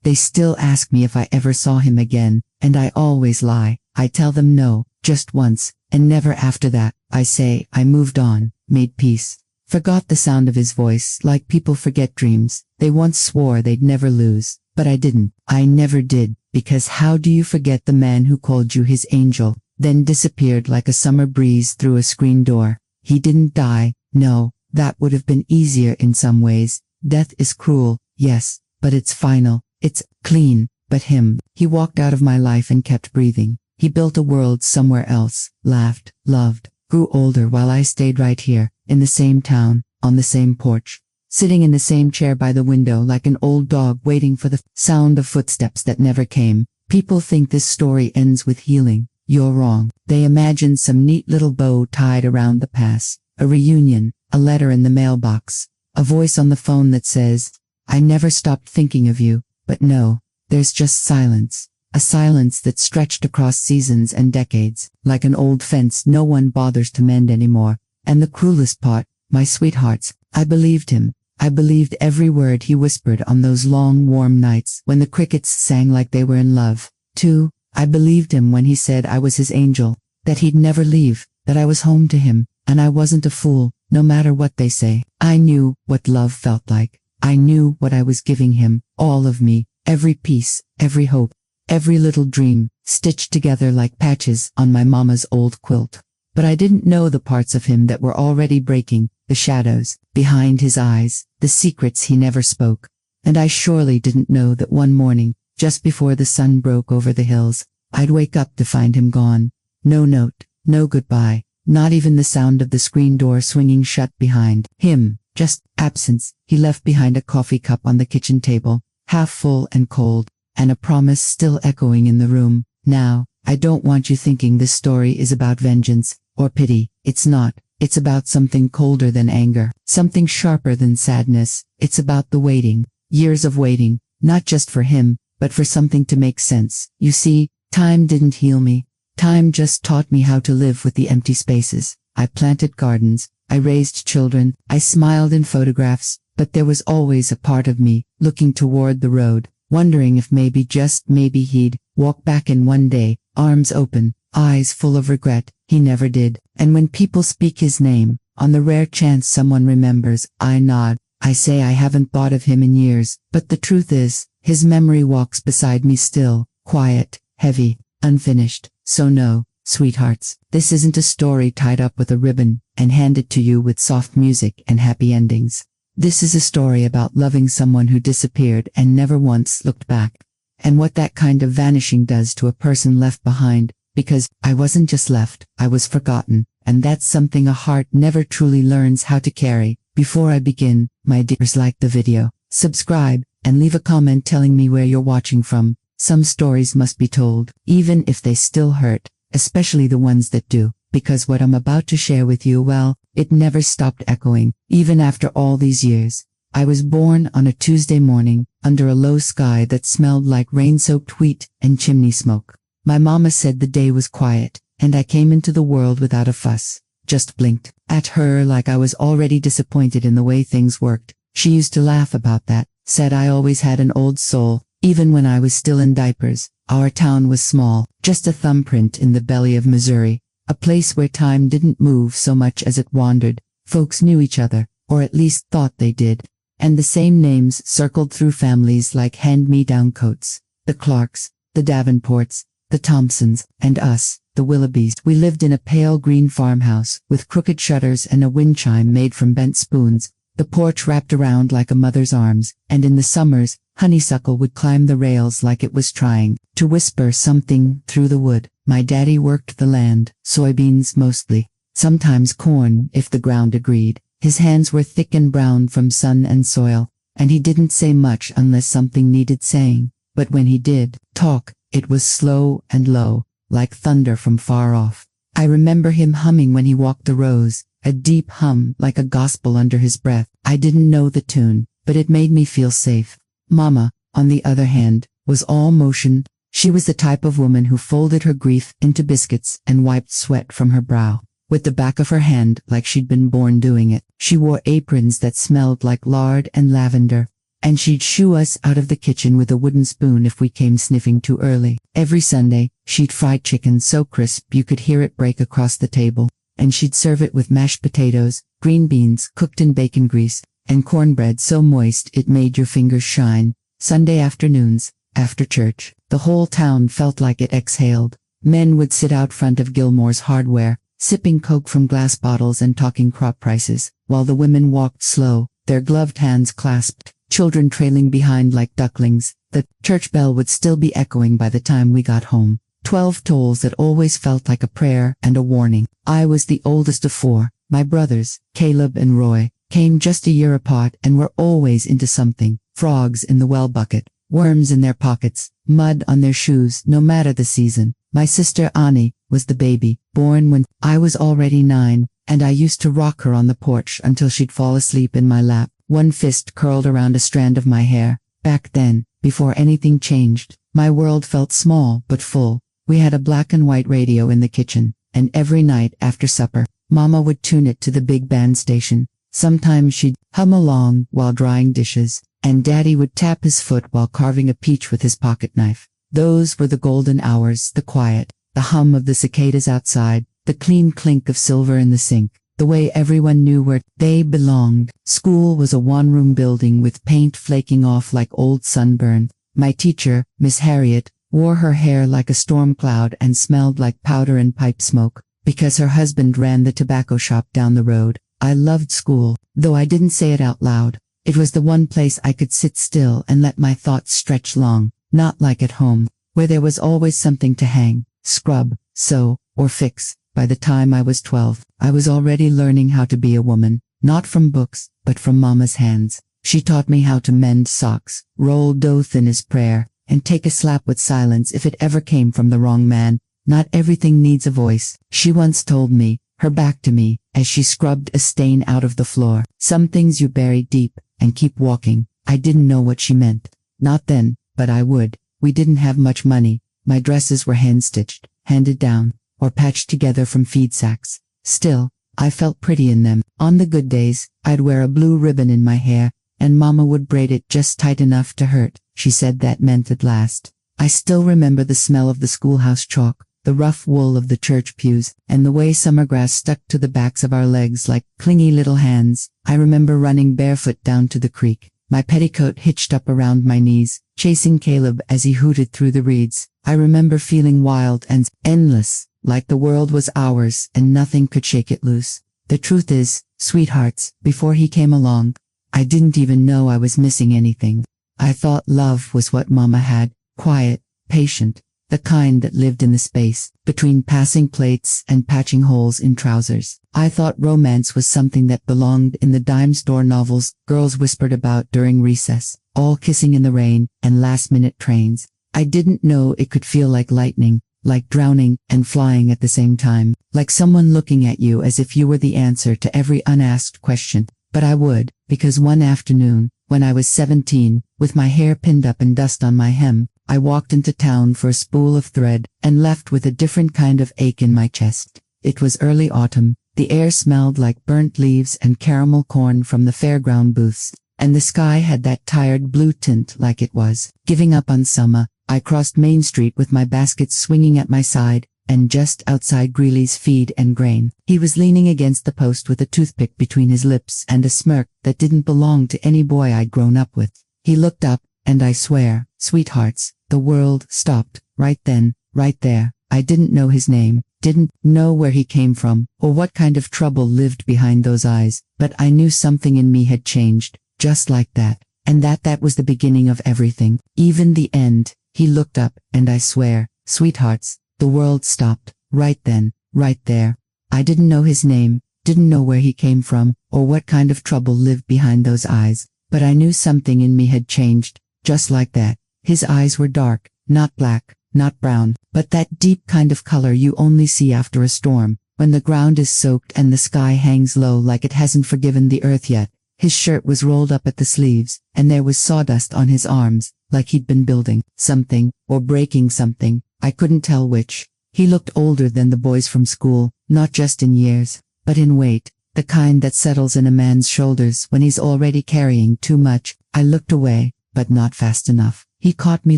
They still ask me if I ever saw him again, and I always lie. I tell them no, just once, and never after that. I say I moved on, made peace, forgot the sound of his voice like people forget dreams they once swore they'd never lose. But I didn't. I never did, because how do you forget the man who called you his angel, then disappeared like a summer breeze through a screen door? He didn't die. No, that would have been easier in some ways. Death is cruel, yes, but it's final. It's clean. But him, he walked out of my life and kept breathing. He built a world somewhere else, laughed, loved, grew older while I stayed right here, in the same town, on the same porch, sitting in the same chair by the window like an old dog waiting for the sound of footsteps that never came. People think this story ends with healing. You're wrong. They imagine some neat little bow tied around the past, a reunion, a letter in the mailbox, a voice on the phone that says, I never stopped thinking of you. But no, there's just silence. A silence that stretched across seasons and decades, like an old fence no one bothers to mend anymore. And the cruelest part, my sweethearts, I believed him. I believed every word he whispered on those long warm nights when the crickets sang like they were in love. Too, I believed him when he said I was his angel, that he'd never leave, that I was home to him, and I wasn't a fool, no matter what they say. I knew what love felt like. I knew what I was giving him, all of me, every piece, every hope, every little dream, stitched together like patches on my mama's old quilt. But I didn't know the parts of him that were already breaking, the shadows behind his eyes, the secrets he never spoke. And I surely didn't know that one morning, just before the sun broke over the hills, I'd wake up to find him gone. No note, no goodbye, not even the sound of the screen door swinging shut behind him, just absence. He left behind a coffee cup on the kitchen table, half full and cold, and a promise still echoing in the room. Now, I don't want you thinking this story is about vengeance or pity. It's not. It's about something colder than anger, something sharper than sadness. It's about the waiting, years of waiting, not just for him, but for something to make sense. You see, time didn't heal me. Time just taught me how to live with the empty spaces. I planted gardens, I raised children, I smiled in photographs, but there was always a part of me looking toward the road, wondering if maybe, just maybe, he'd walk back in one day, arms open, eyes full of regret. He never did. And when people speak his name, on the rare chance someone remembers, I nod. I say I haven't thought of him in years, but the truth is, his memory walks beside me still, quiet, heavy, unfinished. So no, sweethearts, this isn't a story tied up with a ribbon and handed to you with soft music and happy endings. This is a story about loving someone who disappeared and never once looked back, and what that kind of vanishing does to a person left behind. Because I wasn't just left, I was forgotten, and that's something a heart never truly learns how to carry. Before I begin, my dears, like the video, subscribe, and leave a comment telling me where you're watching from. Some stories must be told, even if they still hurt, especially the ones that do, because what I'm about to share with you, well, it never stopped echoing, even after all these years. I was born on a Tuesday morning, under a low sky that smelled like rain-soaked wheat and chimney smoke. My mama said the day was quiet, and I came into the world without a fuss, just blinked at her like I was already disappointed in the way things worked. She used to laugh about that, said I always had an old soul, even when I was still in diapers. Our town was small, just a thumbprint in the belly of Missouri, a place where time didn't move so much as it wandered. Folks knew each other, or at least thought they did, and the same names circled through families like hand-me-down coats. The Clarks, the Davenports, the Thompsons, and us, the Willoughbys. We lived in a pale green farmhouse, with crooked shutters and a wind chime made from bent spoons, the porch wrapped around like a mother's arms, and in the summers, honeysuckle would climb the rails like it was trying to whisper something through the wood. My daddy worked the land, soybeans mostly, sometimes corn if the ground agreed. His hands were thick and brown from sun and soil, and he didn't say much unless something needed saying. But when he did talk, it was slow and low, like thunder from far off. I remember him humming when he walked the rows, a deep hum like a gospel under his breath. I didn't know the tune, but it made me feel safe. Mama, on the other hand, was all motion. She was the type of woman who folded her grief into biscuits and wiped sweat from her brow with the back of her hand like she'd been born doing it. She wore aprons that smelled like lard and lavender, and she'd shoo us out of the kitchen with a wooden spoon if we came sniffing too early. Every Sunday, she'd fried chicken so crisp you could hear it break across the table, and she'd serve it with mashed potatoes, green beans cooked in bacon grease, and cornbread so moist it made your fingers shine. Sunday afternoons, after church, the whole town felt like it exhaled. Men would sit out front of Gilmore's Hardware, sipping Coke from glass bottles and talking crop prices, while the women walked slow, their gloved hands clasped, children trailing behind like ducklings. The church bell would still be echoing by the time we got home. 12 tolls that always felt like a prayer and a warning. I was the oldest of 4. My brothers, Caleb and Roy, came just a year apart and were always into something. Frogs in the well bucket, worms in their pockets, mud on their shoes no matter the season. My sister Annie was the baby, born when I was already 9, and I used to rock her on the porch until she'd fall asleep in my lap, one fist curled around a strand of my hair. Back then, before anything changed, my world felt small but full. We had a black and white radio in the kitchen, and every night after supper, Mama would tune it to the big band station. Sometimes she'd hum along while drying dishes, and Daddy would tap his foot while carving a peach with his pocket knife. Those were the golden hours, the quiet, the hum of the cicadas outside, the clean clink of silver in the sink, the way everyone knew where they belonged. School was a one-room building with paint flaking off like old sunburn. My teacher, Miss Harriet, wore her hair like a storm cloud and smelled like powder and pipe smoke, because her husband ran the tobacco shop down the road. I loved school, though I didn't say it out loud. It was the one place I could sit still and let my thoughts stretch long, not like at home, where there was always something to hang, scrub, sew, or fix. By the time I was 12, I was already learning how to be a woman, not from books, but from Mama's hands. She taught me how to mend socks, roll dough thin as prayer, and take a slap with silence if it ever came from the wrong man. Not everything needs a voice, she once told me, her back to me, as she scrubbed a stain out of the floor. Some things you bury deep, and keep walking. I didn't know what she meant. Not then, but I would. We didn't have much money. My dresses were hand-stitched, handed down, or patched together from feed sacks. Still, I felt pretty in them. On the good days, I'd wear a blue ribbon in my hair, and Mama would braid it just tight enough to hurt. She said that meant at last. I still remember the smell of the schoolhouse chalk, the rough wool of the church pews, and the way summer grass stuck to the backs of our legs like clingy little hands. I remember running barefoot down to the creek, my petticoat hitched up around my knees, chasing Caleb as he hooted through the reeds. I remember feeling wild and endless, like the world was ours and nothing could shake it loose. The truth is, sweethearts, before he came along, I didn't even know I was missing anything. I thought love was what Mama had, quiet, patient, the kind that lived in the space between passing plates and patching holes in trousers. I thought romance was something that belonged in the dime store novels girls whispered about during recess, all kissing in the rain and last-minute trains. I didn't know it could feel like lightning, like drowning and flying at the same time, like someone looking at you as if you were the answer to every unasked question. But I would, because one afternoon, when I was 17, with my hair pinned up and dust on my hem, I walked into town for a spool of thread and left with a different kind of ache in my chest. It was early autumn, the air smelled like burnt leaves and caramel corn from the fairground booths, and the sky had that tired blue tint like it was giving up on summer. I crossed Main Street with my baskets swinging at my side, and just outside Greeley's Feed and Grain, he was leaning against the post with a toothpick between his lips and a smirk that didn't belong to any boy I'd grown up with. He looked up, and I swear, sweethearts, the world stopped, right then, right there. I didn't know his name, didn't know where he came from, or what kind of trouble lived behind those eyes, but I knew something in me had changed, just like that, and that was the beginning of everything, even the end. He looked up, and I swear, sweethearts, the world stopped, right then, right there. I didn't know his name, didn't know where he came from, or what kind of trouble lived behind those eyes, but I knew something in me had changed, just like that. His eyes were dark, not black, not brown, but that deep kind of color you only see after a storm, when the ground is soaked and the sky hangs low like it hasn't forgiven the earth yet. His shirt was rolled up at the sleeves, and there was sawdust on his arms, like he'd been building something, or breaking something. I couldn't tell which. He looked older than the boys from school, not just in years, but in weight, the kind that settles in a man's shoulders when he's already carrying too much. I looked away, but not fast enough. He caught me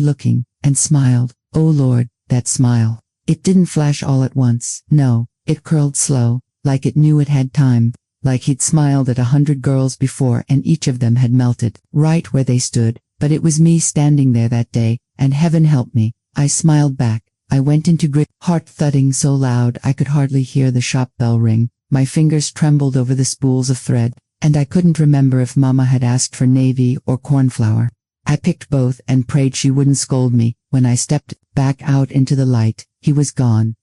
looking, and smiled. Oh Lord, that smile. It didn't flash all at once. No, it curled slow, like it knew it had time. Like he'd smiled at 100 girls before and each of them had melted, right where they stood. But it was me standing there that day, and heaven help me, I smiled back. I went into grit, heart thudding so loud I could hardly hear the shop bell ring. My fingers trembled over the spools of thread, and I couldn't remember if Mama had asked for navy or cornflower. I picked both and prayed she wouldn't scold me. When I stepped back out into the light, he was gone,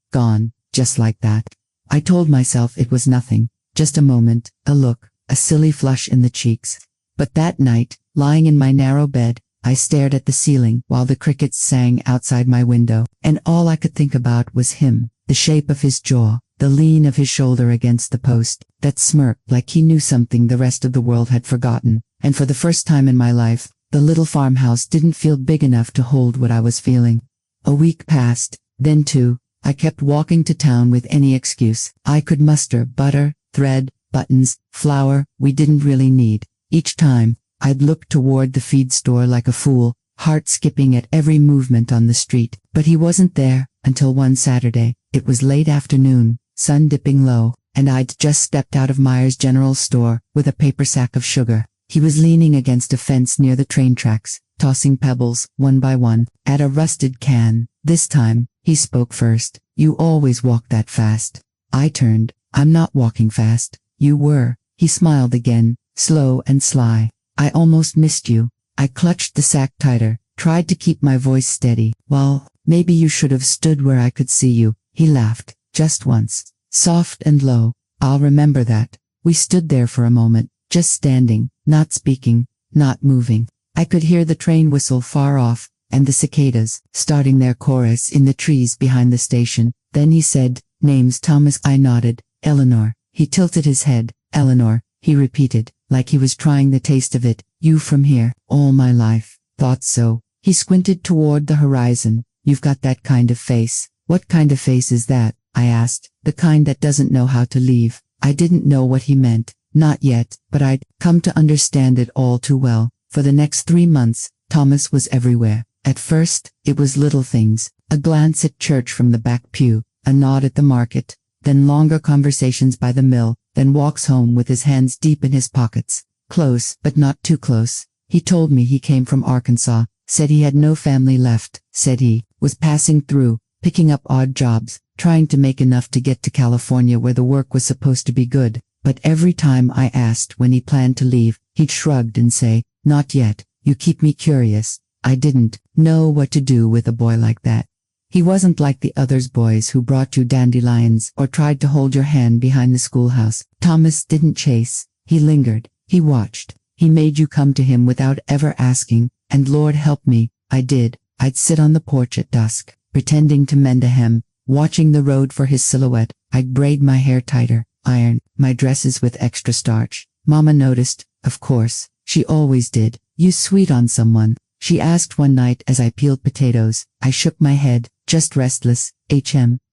just like that. I told myself it was nothing, just a moment, a look, a silly flush in the cheeks. But that night, lying in my narrow bed, I stared at the ceiling while the crickets sang outside my window, and all I could think about was him, the shape of his jaw, the lean of his shoulder against the post, that smirk like he knew something the rest of the world had forgotten. And for the first time in my life, the little farmhouse didn't feel big enough to hold what I was feeling. A week passed, then two. I kept walking to town with any excuse I could muster: butter, thread, buttons, flour we didn't really need. Each time, I'd look toward the feed store like a fool, heart skipping at every movement on the street. But he wasn't there, until one Saturday. It was late afternoon, sun dipping low, and I'd just stepped out of Meyer's General Store with a paper sack of sugar. He was leaning against a fence near the train tracks, tossing pebbles, one by one, at a rusted can. This time, he spoke first. "You always walk that fast." I turned. "I'm not walking fast. You were." He smiled again, slow and sly. "I almost missed you." I clutched the sack tighter, tried to keep my voice steady. "Well, maybe you should have stood where I could see you." He laughed, just once, soft and low. "I'll remember that." We stood there for a moment, just standing, not speaking, not moving. I could hear the train whistle far off, and the cicadas, starting their chorus in the trees behind the station. Then he said, "Name's Thomas." I nodded. "Eleanor." He tilted his head. "Eleanor," he repeated, like he was trying the taste of it. "You from here?" "All my life." "Thought so." He squinted toward the horizon. "You've got that kind of face." "What kind of face is that?" I asked. "The kind that doesn't know how to leave." I didn't know what he meant. Not yet, but I'd come to understand it all too well. For the next 3 months, Thomas was everywhere. At first, it was little things, a glance at church from the back pew, a nod at the market, then longer conversations by the mill, then walks home with his hands deep in his pockets. Close, but not too close. He told me he came from Arkansas, said he had no family left, said he was passing through, picking up odd jobs, trying to make enough to get to California where the work was supposed to be good. But every time I asked when he planned to leave, he'd shrugged and say, "Not yet." "You keep me curious." I didn't know what to do with a boy like that. He wasn't like the others boys who brought you dandelions or tried to hold your hand behind the schoolhouse. Thomas didn't chase. He lingered. He watched. He made you come to him without ever asking, and Lord help me, I did. I'd sit on the porch at dusk, pretending to mend a hem, watching the road for his silhouette. I'd braid my hair tighter, iron my dresses with extra starch. Mama noticed, of course. She always did. "You sweet on someone?" she asked one night as I peeled potatoes. I shook my head, just restless.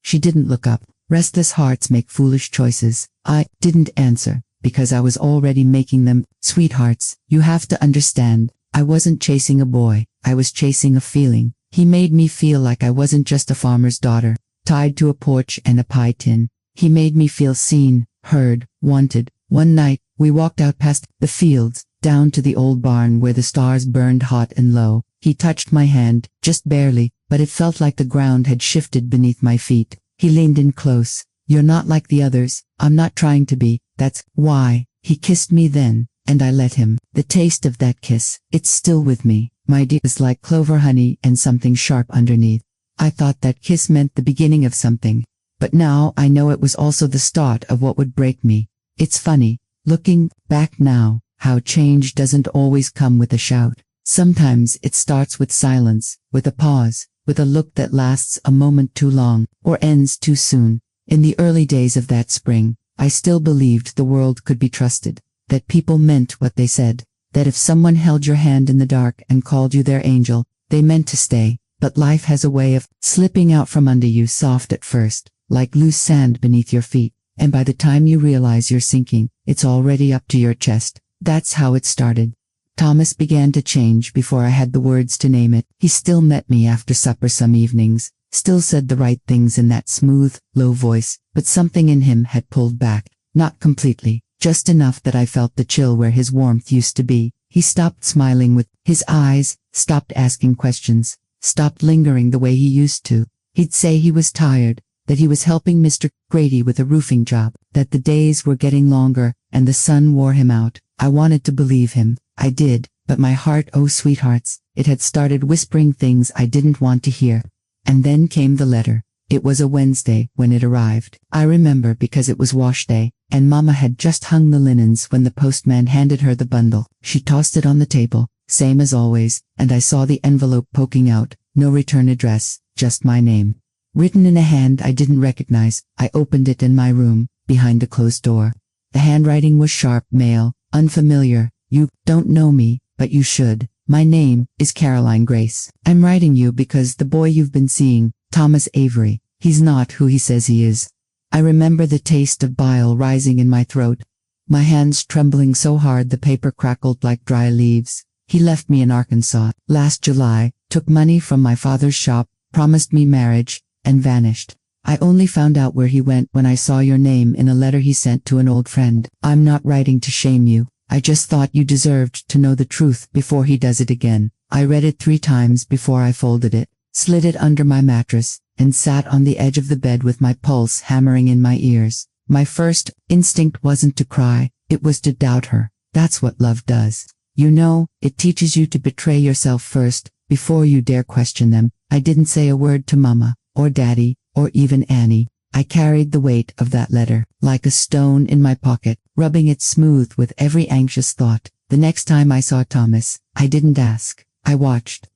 She didn't look up. Restless hearts make foolish choices. I didn't answer, because I was already making them. "Sweethearts, you have to understand, I wasn't chasing a boy, I was chasing a feeling." He made me feel like I wasn't just a farmer's daughter, tied to a porch and a pie tin. He made me feel seen, heard, wanted. One night, we walked out past the fields, down to the old barn where the stars burned hot and low. He touched my hand, just barely, but it felt like the ground had shifted beneath my feet. He leaned in close. "You're not like the others." "I'm not trying to be, that's why." He kissed me then, and I let him. The taste of that kiss, it's still with me. My dear, is like clover honey and something sharp underneath. I thought that kiss meant the beginning of something, but now I know it was also the start of what would break me. It's funny, looking back now, how change doesn't always come with a shout. Sometimes it starts with silence, with a pause, with a look that lasts a moment too long, or ends too soon. In the early days of that spring, I still believed the world could be trusted, that people meant what they said, that if someone held your hand in the dark and called you their angel, they meant to stay. But life has a way of slipping out from under you, soft at first, like loose sand beneath your feet, and by the time you realize you're sinking, it's already up to your chest. That's how it started. Thomas began to change before I had the words to name it. He still met me after supper some evenings, still said the right things in that smooth, low voice, but something in him had pulled back, not completely, just enough that I felt the chill where his warmth used to be. He stopped smiling with his eyes, stopped asking questions, stopped lingering the way he used to. He'd say he was tired, that he was helping Mr. Grady with a roofing job, that the days were getting longer, and the sun wore him out. I wanted to believe him. I did, but my heart, oh sweethearts, it had started whispering things I didn't want to hear. And then came the letter. It was a Wednesday when it arrived. I remember because it was wash day, and Mama had just hung the linens when the postman handed her the bundle. She tossed it on the table, same as always, and I saw the envelope poking out, no return address, just my name. Written in a hand I didn't recognize. I opened it in my room, behind a closed door. The handwriting was sharp, male, unfamiliar. You don't know me, but you should. My name is Caroline Grace. I'm writing you because the boy you've been seeing, Thomas Avery, he's not who he says he is. I remember the taste of bile rising in my throat, my hands trembling so hard the paper crackled like dry leaves. He left me in Arkansas last July, took money from my father's shop, promised me marriage, and vanished. I only found out where he went when I saw your name in a letter he sent to an old friend. I'm not writing to shame you. I just thought you deserved to know the truth before he does it again. I read it 3 times before I folded it, slid it under my mattress, and sat on the edge of the bed with my pulse hammering in my ears. My first instinct wasn't to cry, it was to doubt her. That's what love does. You know, it teaches you to betray yourself first, before you dare question them. I didn't say a word to Mama, or Daddy, or even Annie. I carried the weight of that letter, like a stone in my pocket, rubbing it smooth with every anxious thought. The next time I saw Thomas, I didn't ask. I watched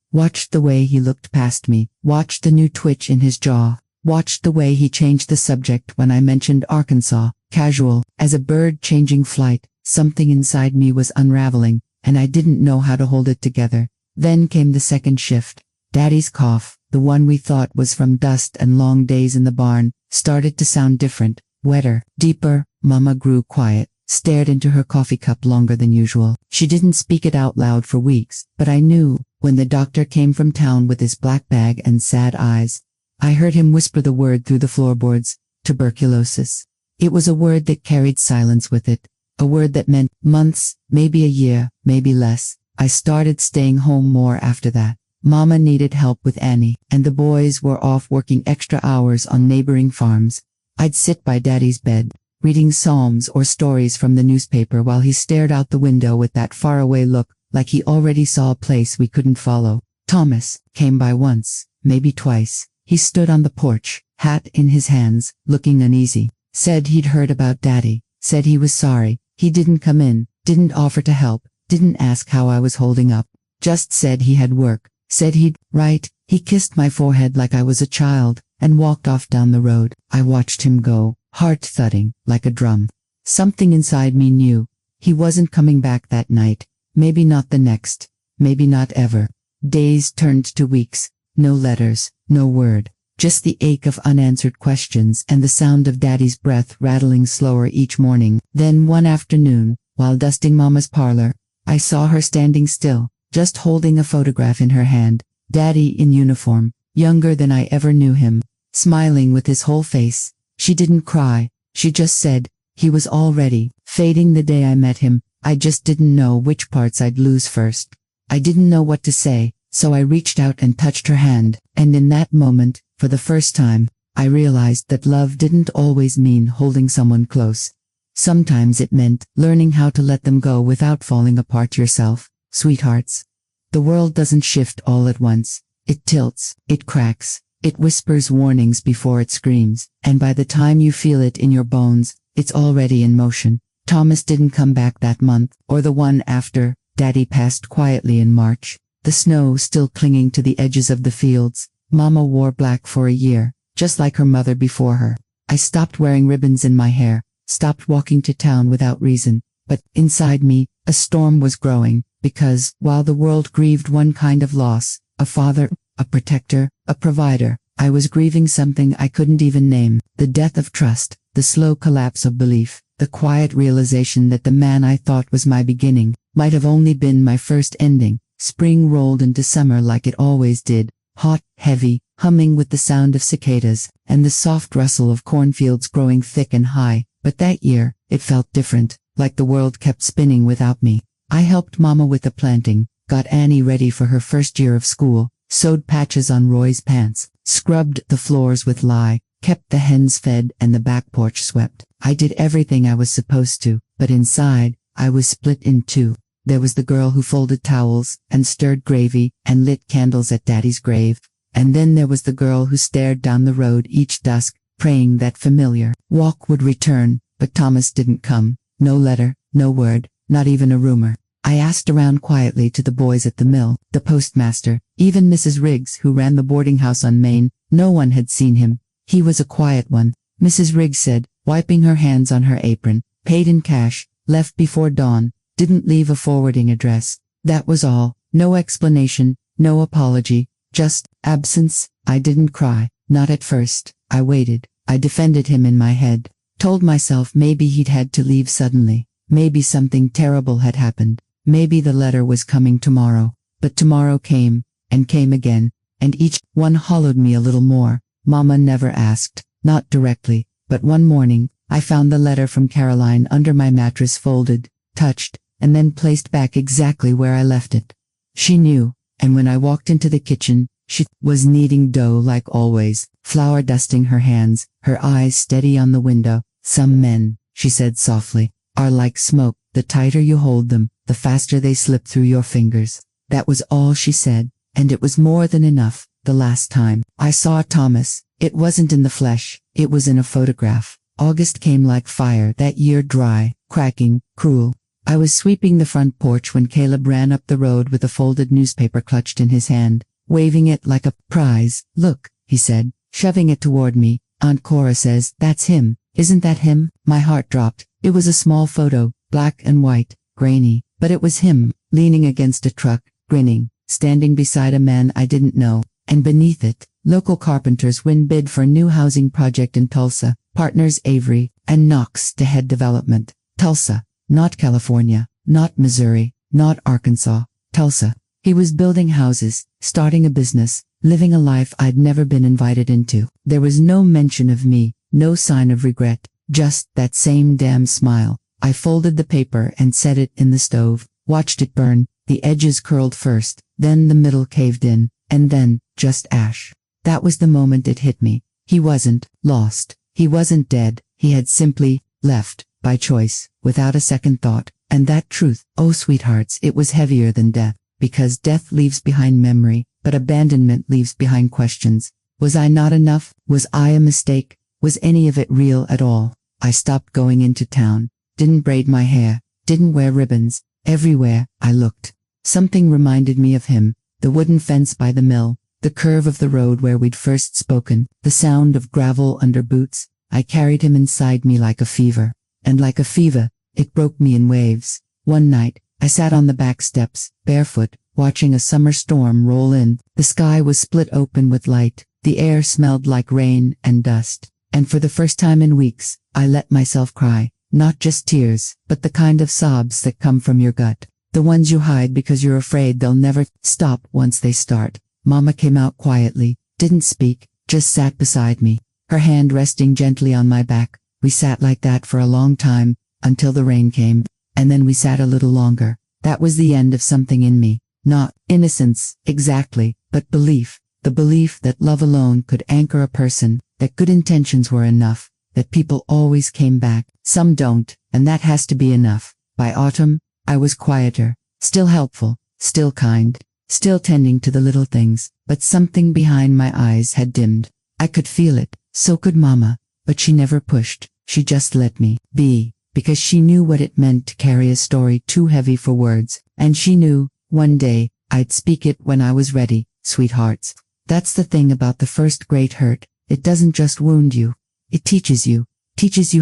the way he looked past me, watched the new twitch in his jaw, watched the way he changed the subject when I mentioned Arkansas, casual, as a bird changing flight. Something inside me was unraveling, and I didn't know how to hold it together. Then came the second shift. Daddy's cough, the one we thought was from dust and long days in the barn, started to sound different, wetter, deeper. Mama grew quiet, stared into her coffee cup longer than usual. She didn't speak it out loud for weeks, but I knew, when the doctor came from town with his black bag and sad eyes. I heard him whisper the word through the floorboards, tuberculosis. It was a word that carried silence with it, a word that meant months, maybe a year, maybe less. I started staying home more after that. Mama needed help with Annie, and the boys were off working extra hours on neighboring farms. I'd sit by Daddy's bed, reading psalms or stories from the newspaper while he stared out the window with that faraway look, like he already saw a place we couldn't follow. Thomas came by once, maybe twice. He stood on the porch, hat in his hands, looking uneasy. Said he'd heard about Daddy, said he was sorry. He didn't come in, didn't offer to help, didn't ask how I was holding up. Just said he had work. Said he'd write. He kissed my forehead like I was a child, and walked off down the road. I watched him go, heart thudding, like a drum. Something inside me knew. He wasn't coming back that night. Maybe not the next. Maybe not ever. Days turned to weeks. No letters, no word. Just the ache of unanswered questions and the sound of Daddy's breath rattling slower each morning. Then one afternoon, while dusting Mama's parlor, I saw her standing still, just holding a photograph in her hand. Daddy in uniform, younger than I ever knew him, smiling with his whole face. She didn't cry, she just said, he was already fading the day I met him. I just didn't know which parts I'd lose first. I didn't know what to say, so I reached out and touched her hand, and in that moment, for the first time, I realized that love didn't always mean holding someone close. Sometimes it meant learning how to let them go without falling apart yourself. Sweethearts, the world doesn't shift all at once. It tilts, it cracks, it whispers warnings before it screams, and by the time you feel it in your bones, it's already in motion. Thomas didn't come back that month, or the one after. Daddy passed quietly in March, the snow still clinging to the edges of the fields. Mama wore black for a year, just like her mother before her. I stopped wearing ribbons in my hair, stopped walking to town without reason, but inside me, a storm was growing. Because, while the world grieved one kind of loss, a father, a protector, a provider, I was grieving something I couldn't even name. The death of trust, the slow collapse of belief, the quiet realization that the man I thought was my beginning, might have only been my first ending. Spring rolled into summer like it always did, hot, heavy, humming with the sound of cicadas, and the soft rustle of cornfields growing thick and high. But that year, it felt different, like the world kept spinning without me. I helped Mama with the planting, got Annie ready for her first year of school, sewed patches on Roy's pants, scrubbed the floors with lye, kept the hens fed and the back porch swept. I did everything I was supposed to, but inside, I was split in two. There was the girl who folded towels, and stirred gravy, and lit candles at Daddy's grave. And then there was the girl who stared down the road each dusk, praying that familiar walk would return, but Thomas didn't come. No letter, no word, not even a rumor. I asked around quietly to the boys at the mill, the postmaster, even Mrs. Riggs who ran the boarding house on Main. No one had seen him. He was a quiet one, Mrs. Riggs said, wiping her hands on her apron. Paid in cash, left before dawn, didn't leave a forwarding address. That was all. No explanation, no apology, just absence. I didn't cry, not at first. I waited. I defended him in my head. Told myself maybe he'd had to leave suddenly. Maybe something terrible had happened. Maybe the letter was coming tomorrow. But tomorrow came, and came again, and each one hollowed me a little more. Mama never asked, not directly, but one morning, I found the letter from Caroline under my mattress, folded, touched, and then placed back exactly where I left it. She knew, and when I walked into the kitchen, she was kneading dough like always, flour dusting her hands, her eyes steady on the window. Some men, she said softly, are like smoke. The tighter you hold them, the faster they slip through your fingers. That was all she said, and it was more than enough. The last time I saw Thomas, it wasn't in the flesh, it was in a photograph. August came like fire that year, dry, cracking, cruel. I was sweeping the front porch when Caleb ran up the road with a folded newspaper clutched in his hand, waving it like a prize. Look, he said, shoving it toward me. Aunt Cora says, that's him. Isn't that him? My heart dropped. It was a small photo, black and white, grainy, but it was him, leaning against a truck, grinning, standing beside a man I didn't know, and beneath it, local carpenters win bid for new housing project in Tulsa, partners Avery and Knox to head development. Tulsa, not California, not Missouri, not Arkansas, Tulsa. He was building houses, starting a business, living a life I'd never been invited into. There was no mention of me, no sign of regret, just that same damn smile. I folded the paper and set it in the stove, watched it burn. The edges curled first, then the middle caved in, and then, just ash. That was the moment it hit me. He wasn't lost. He wasn't dead. He had simply left, by choice, without a second thought. And that truth, oh sweethearts, it was heavier than death, because death leaves behind memory, but abandonment leaves behind questions. Was I not enough? Was I a mistake? Was any of it real at all? I stopped going into town, didn't braid my hair, didn't wear ribbons. Everywhere I looked, something reminded me of him. The wooden fence by the mill, the curve of the road where we'd first spoken, the sound of gravel under boots. I carried him inside me like a fever. And like a fever, it broke me in waves. One night, I sat on the back steps, barefoot, watching a summer storm roll in. The sky was split open with light. The air smelled like rain and dust. And for the first time in weeks, I let myself cry. Not just tears, but the kind of sobs that come from your gut. The ones you hide because you're afraid they'll never stop once they start. Mama came out quietly, didn't speak, just sat beside me, her hand resting gently on my back. We sat like that for a long time, until the rain came, and then we sat a little longer. That was the end of something in me. Not innocence, exactly, but belief. The belief that love alone could anchor a person, that good intentions were enough, that people always came back. Some don't, and that has to be enough. By autumn, I was quieter, still helpful, still kind, still tending to the little things, but something behind my eyes had dimmed. I could feel it, so could Mama, but she never pushed. She just let me be, because she knew what it meant to carry a story too heavy for words, and she knew, one day, I'd speak it when I was ready. Sweethearts, that's the thing about the first great hurt. It doesn't just wound you. It teaches you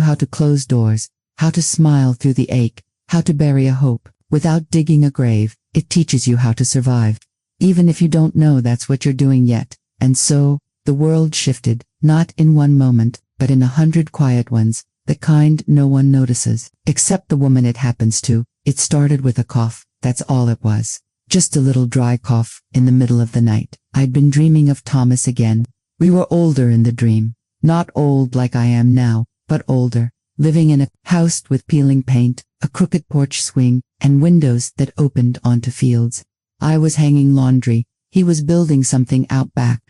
how to close doors, how to smile through the ache, how to bury a hope without digging a grave. It teaches you how to survive, even if you don't know that's what you're doing yet. And so, the world shifted, not in one moment, but in 100 quiet ones, the kind no one notices, except the woman it happens to. It started with a cough, that's all it was. Just a little dry cough, in the middle of the night. I'd been dreaming of Thomas again. We were older in the dream. Not old like I am now, but older. Living in a house with peeling paint, a crooked porch swing, and windows that opened onto fields. I was hanging laundry. He was building something out back.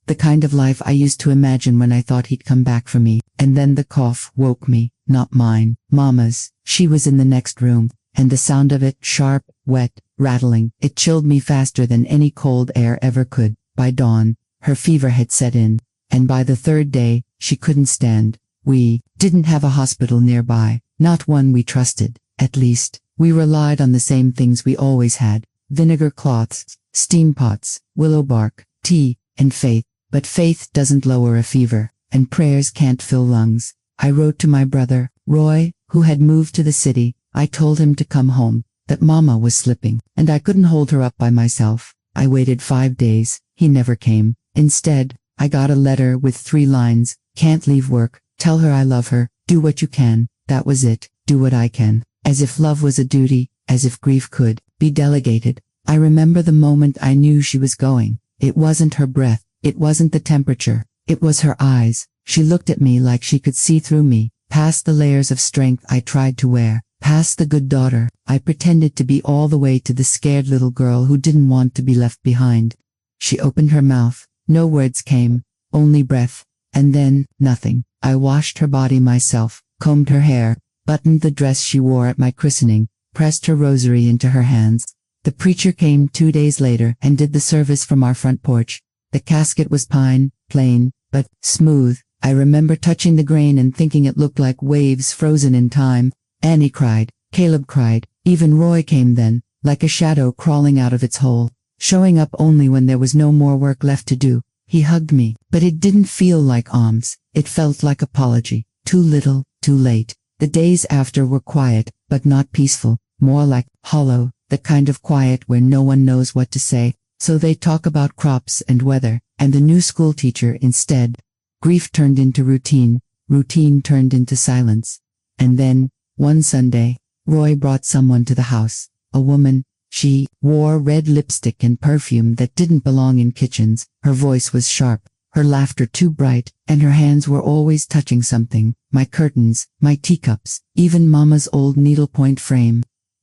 The kind of life I used to imagine when I thought he'd come back for me. And then the cough woke me, not mine, Mama's. She was in the next room, and the sound of it, sharp, wet, rattling, it chilled me faster than any cold air ever could. By dawn, her fever had set in, and by the third day, she couldn't stand. We didn't have a hospital nearby, not one we trusted. At least, we relied on the same things we always had: vinegar cloths, steam pots, willow bark, tea, and faith. But faith doesn't lower a fever, and prayers can't fill lungs. I wrote to my brother, Roy, who had moved to the city. I told him to come home, that Mama was slipping, and I couldn't hold her up by myself. I waited 5 days. He never came. Instead, I got a letter with 3 lines: can't leave work, tell her I love her, do what you can. That was it, do what I can. As if love was a duty, as if grief could be delegated. I remember the moment I knew she was going. It wasn't her breath, it wasn't the temperature, it was her eyes. She looked at me like she could see through me, past the layers of strength I tried to wear, past the good daughter I pretended to be, all the way to the scared little girl who didn't want to be left behind. She opened her mouth, no words came, only breath, and then, nothing. I washed her body myself, combed her hair, buttoned the dress she wore at my christening, pressed her rosary into her hands. The preacher came 2 days later and did the service from our front porch. The casket was pine, plain, but smooth. I remember touching the grain and thinking it looked like waves frozen in time. Annie cried, Caleb cried, even Roy came then, like a shadow crawling out of its hole, showing up only when there was no more work left to do. He hugged me, but it didn't feel like alms. It felt like apology. Too little, too late. The days after were quiet, but not peaceful, more like hollow, the kind of quiet where no one knows what to say, so they talk about crops and weather, and the new school teacher instead. Grief turned into routine, routine turned into silence. And then, one Sunday, Roy brought someone to the house, a woman. She wore red lipstick and perfume that didn't belong in kitchens. Her voice was sharp, her laughter too bright, and her hands were always touching something: my curtains, my teacups, even Mama's old needlepoint frame.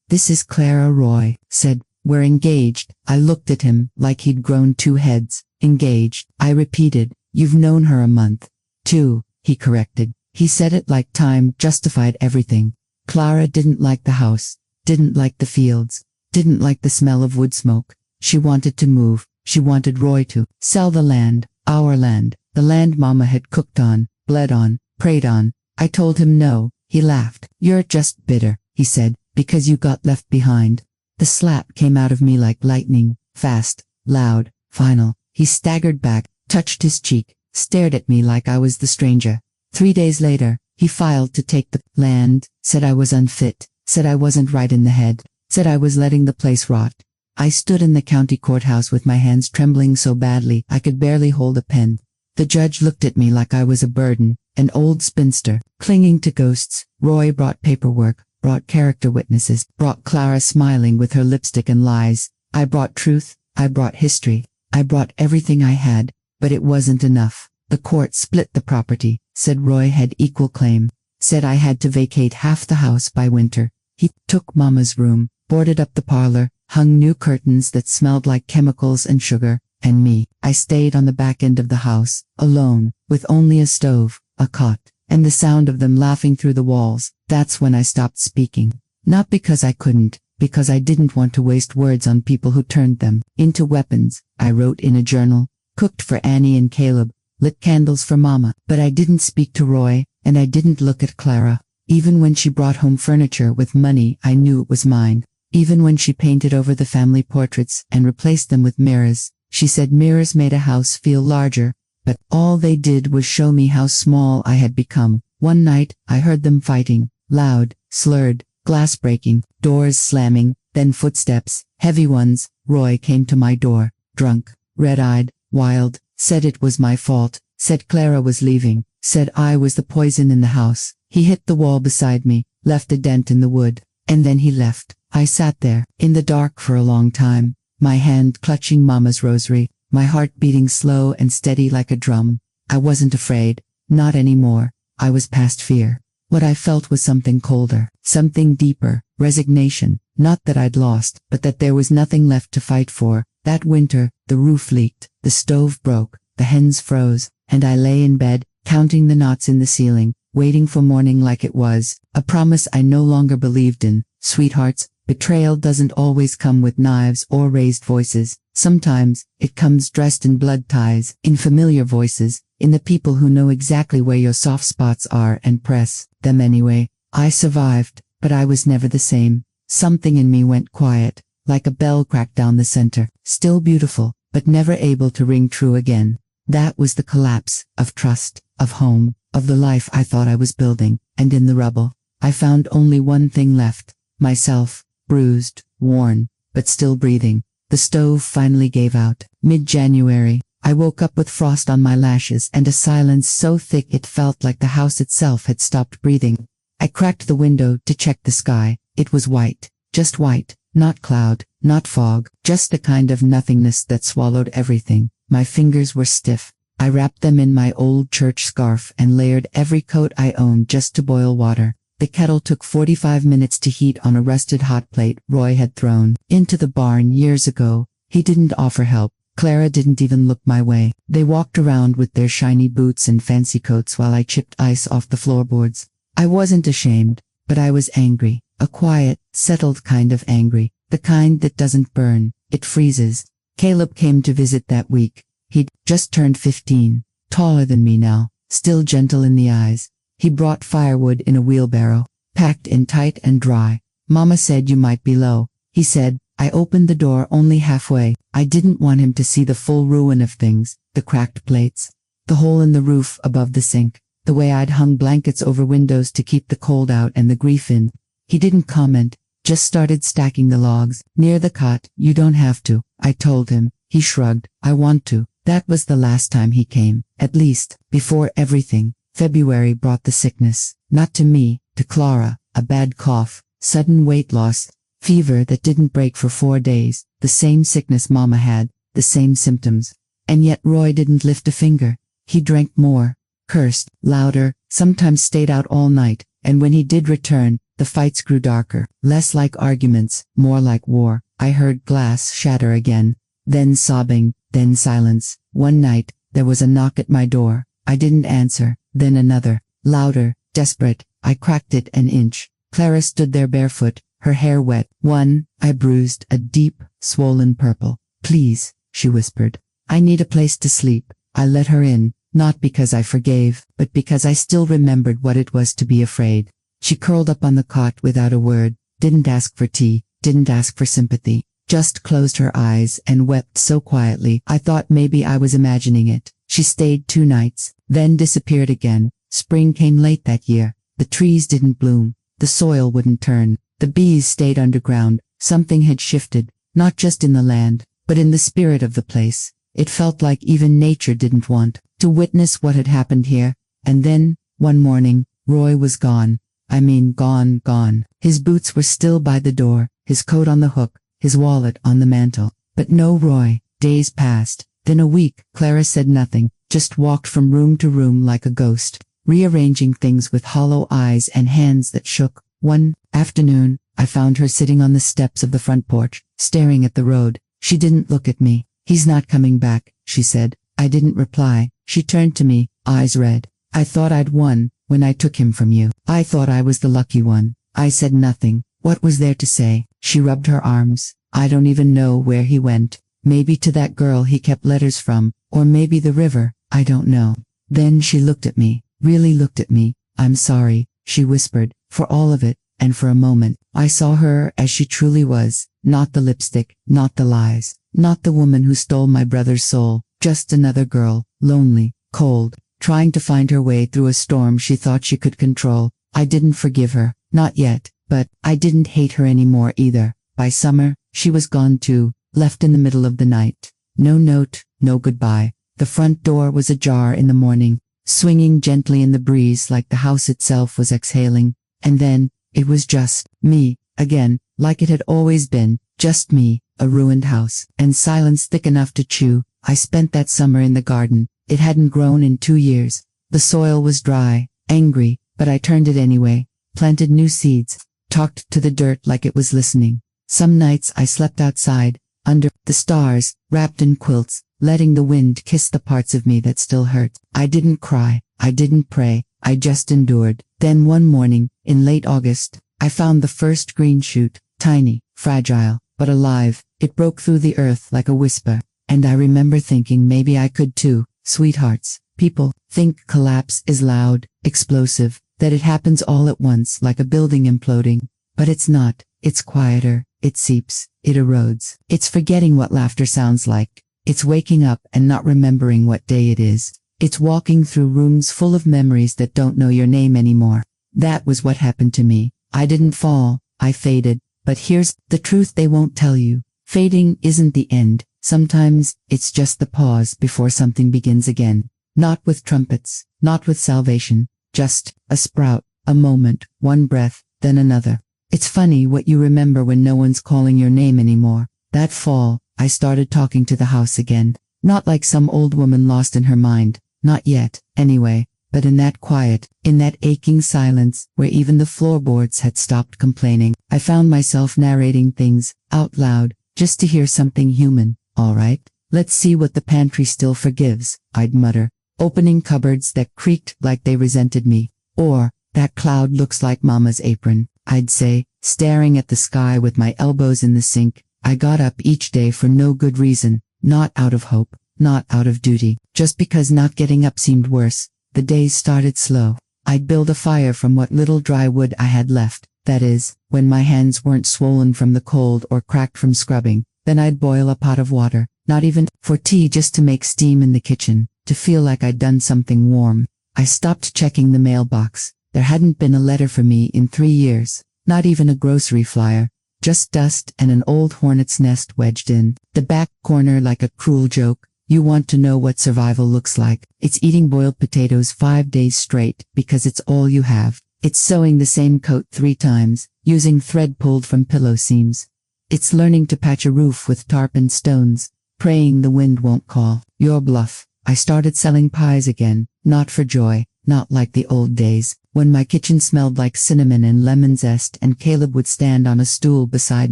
This is Clara, Roy said. We're engaged. I looked at him like he'd grown 2 heads. Engaged, I repeated. You've known her a month. 2, he corrected. He said it like time justified everything. Clara didn't like the house, didn't like the fields, didn't like the smell of wood smoke. She wanted to move. She wanted Roy to sell the land, our land, the land Mama had cooked on, bled on, prayed on. I told him no. He laughed. You're just bitter, he said, because you got left behind. The slap came out of me like lightning, fast, loud, final. He staggered back, touched his cheek, stared at me like I was the stranger. 3 days later, he filed to take the land, said I was unfit, said I wasn't right in the head, said I was letting the place rot. I stood in the county courthouse with my hands trembling so badly I could barely hold a pen. The judge looked at me like I was a burden, an old spinster, clinging to ghosts. Roy brought paperwork, brought character witnesses, brought Clara smiling with her lipstick and lies. I brought truth, I brought history, I brought everything I had, but it wasn't enough. The court split the property, said Roy had equal claim, said I had to vacate half the house by winter. He took Mama's room, boarded up the parlor, hung new curtains that smelled like chemicals and sugar, and me. I stayed on the back end of the house, alone, with only a stove, a cot, and the sound of them laughing through the walls. That's when I stopped speaking. Not because I couldn't, because I didn't want to waste words on people who turned them into weapons. I wrote in a journal, cooked for Annie and Caleb, lit candles for Mama, but I didn't speak to Roy, and I didn't look at Clara. Even when she brought home furniture with money I knew it was mine. Even when she painted over the family portraits and replaced them with mirrors. She said mirrors made a house feel larger, but all they did was show me how small I had become. One night, I heard them fighting, loud, slurred, glass breaking, doors slamming, then footsteps, heavy ones. Roy came to my door, drunk, red-eyed, wild, said it was my fault, said Clara was leaving, said I was the poison in the house. He hit the wall beside me, left a dent in the wood. And then he left. I sat there, in the dark for a long time, my hand clutching Mama's rosary, my heart beating slow and steady like a drum. I wasn't afraid, not anymore. I was past fear. What I felt was something colder, something deeper, resignation, not that I'd lost, but that there was nothing left to fight for. That winter, the roof leaked, the stove broke, the hens froze, and I lay in bed, counting the knots in the ceiling, waiting for morning like it was, a promise I no longer believed in. Sweethearts, betrayal doesn't always come with knives or raised voices. Sometimes, it comes dressed in blood ties, in familiar voices, in the people who know exactly where your soft spots are and press them anyway. I survived, but I was never the same. Something in me went quiet, like a bell cracked down the center, still beautiful, but never able to ring true again. That was the collapse of trust, of home, of the life I thought I was building, and in the rubble, I found only one thing left. Myself, bruised, worn, but still breathing. The stove finally gave out. Mid-January, I woke up with frost on my lashes and a silence so thick it felt like the house itself had stopped breathing. I cracked the window to check the sky. It was white, just white, not cloud, not fog, just the kind of nothingness that swallowed everything. My fingers were stiff. I wrapped them in my old church scarf and layered every coat I owned just to boil water. The kettle took 45 minutes to heat on a rusted hot plate Roy had thrown into the barn years ago. He didn't offer help. Clara didn't even look my way. They walked around with their shiny boots and fancy coats while I chipped ice off the floorboards. I wasn't ashamed, but I was angry. A quiet, settled kind of angry. The kind that doesn't burn, it freezes. Caleb came to visit that week. He'd just turned 15, taller than me now, still gentle in the eyes. He brought firewood in a wheelbarrow, packed in tight and dry. Mama said you might be low, he said. I opened the door only halfway. I didn't want him to see the full ruin of things, the cracked plates, the hole in the roof above the sink, the way I'd hung blankets over windows to keep the cold out and the grief in. He didn't comment, just started stacking the logs near the cot. You don't have to, I told him. He shrugged. I want to. That was the last time he came, at least, before everything. February brought the sickness, not to me, to Clara, a bad cough, sudden weight loss, fever that didn't break for 4 days, the same sickness Mama had, the same symptoms. And yet Roy didn't lift a finger. He drank more, cursed, louder, sometimes stayed out all night, and when he did return, the fights grew darker, less like arguments, more like war. I heard glass shatter again, then sobbing, then silence. One night, there was a knock at my door. I didn't answer. Then another, louder, desperate. I cracked it an inch. Clara stood there barefoot, her hair wet. One, I bruised, a deep, swollen purple. Please, she whispered. I need a place to sleep. I let her in, not because I forgave, but because I still remembered what it was to be afraid. She curled up on the cot without a word, didn't ask for tea, didn't ask for sympathy, just closed her eyes and wept so quietly I thought maybe I was imagining it. She stayed 2 nights, then disappeared again. Spring came late that year. The trees didn't bloom. The soil wouldn't turn. The bees stayed underground. Something had shifted, not just in the land, but in the spirit of the place. It felt like even nature didn't want to witness what had happened here. And then, one morning, Roy was gone. I mean gone. His boots were still by the door, his coat on the hook, his wallet on the mantel. But no Roy. Days passed. Then a week. Clara said nothing, just walked from room to room like a ghost, rearranging things with hollow eyes and hands that shook. One afternoon, I found her sitting on the steps of the front porch, staring at the road. She didn't look at me. He's not coming back, she said. I didn't reply. She turned to me, eyes red. I thought I'd won when I took him from you. I thought I was the lucky one. I said nothing. What was there to say? She rubbed her arms. I don't even know where he went. Maybe to that girl he kept letters from, or maybe the river, I don't know. Then she looked at me, really looked at me. I'm sorry, she whispered, for all of it, and for a moment, I saw her as she truly was, not the lipstick, not the lies, not the woman who stole my brother's soul, just another girl, lonely, cold, trying to find her way through a storm she thought she could control. I didn't forgive her, not yet, but I didn't hate her anymore either. By summer, she was gone too. Left in the middle of the night. No note, no goodbye. The front door was ajar in the morning, swinging gently in the breeze like the house itself was exhaling. And then, it was just me, Again, like it had always been, just me, a ruined house, and silence thick enough to chew. I spent that summer in the garden. It hadn't grown in 2 years. The soil was dry, angry, but I turned it anyway, planted new seeds, talked to the dirt like it was listening. Some nights I slept outside, under the stars, wrapped in quilts, letting the wind kiss the parts of me that still hurt. I didn't cry, I didn't pray, I just endured. Then one morning, in late August, I found the first green shoot, tiny, fragile, but alive. It broke through the earth like a whisper, and I remember thinking maybe I could too. Sweethearts, people think collapse is loud, explosive, that it happens all at once like a building imploding. But it's not. It's quieter, it seeps, it erodes. It's forgetting what laughter sounds like. It's waking up and not remembering what day it is. It's walking through rooms full of memories that don't know your name anymore. That was what happened to me. I didn't fall, I faded. But here's the truth they won't tell you. Fading isn't the end. Sometimes, it's just the pause before something begins again. Not with trumpets, not with salvation, just a sprout, a moment, one breath, then another. It's funny what you remember when no one's calling your name anymore. That fall, I started talking to the house again. Not like some old woman lost in her mind. Not yet, anyway. But in that quiet, in that aching silence, where even the floorboards had stopped complaining, I found myself narrating things, out loud, just to hear something human. All right, let's see what the pantry still forgives, I'd mutter, opening cupboards that creaked like they resented me. Or, that cloud looks like Mama's apron, I'd say, staring at the sky with my elbows in the sink. I got up each day for no good reason, not out of hope, not out of duty, just because not getting up seemed worse. The days started slow. I'd build a fire from what little dry wood I had left, that is, when my hands weren't swollen from the cold or cracked from scrubbing. Then I'd boil a pot of water, not even for tea, just to make steam in the kitchen, to feel like I'd done something warm. I stopped checking the mailbox. There hadn't been a letter for me in 3 years, not even a grocery flyer, just dust and an old hornet's nest wedged in the back corner like a cruel joke. You want to know what survival looks like? It's eating boiled potatoes 5 days straight because it's all you have. It's sewing the same coat 3 times, using thread pulled from pillow seams. It's learning to patch a roof with tarp and stones, praying the wind won't call your bluff. I started selling pies again, not for joy, not like the old days, when my kitchen smelled like cinnamon and lemon zest and Caleb would stand on a stool beside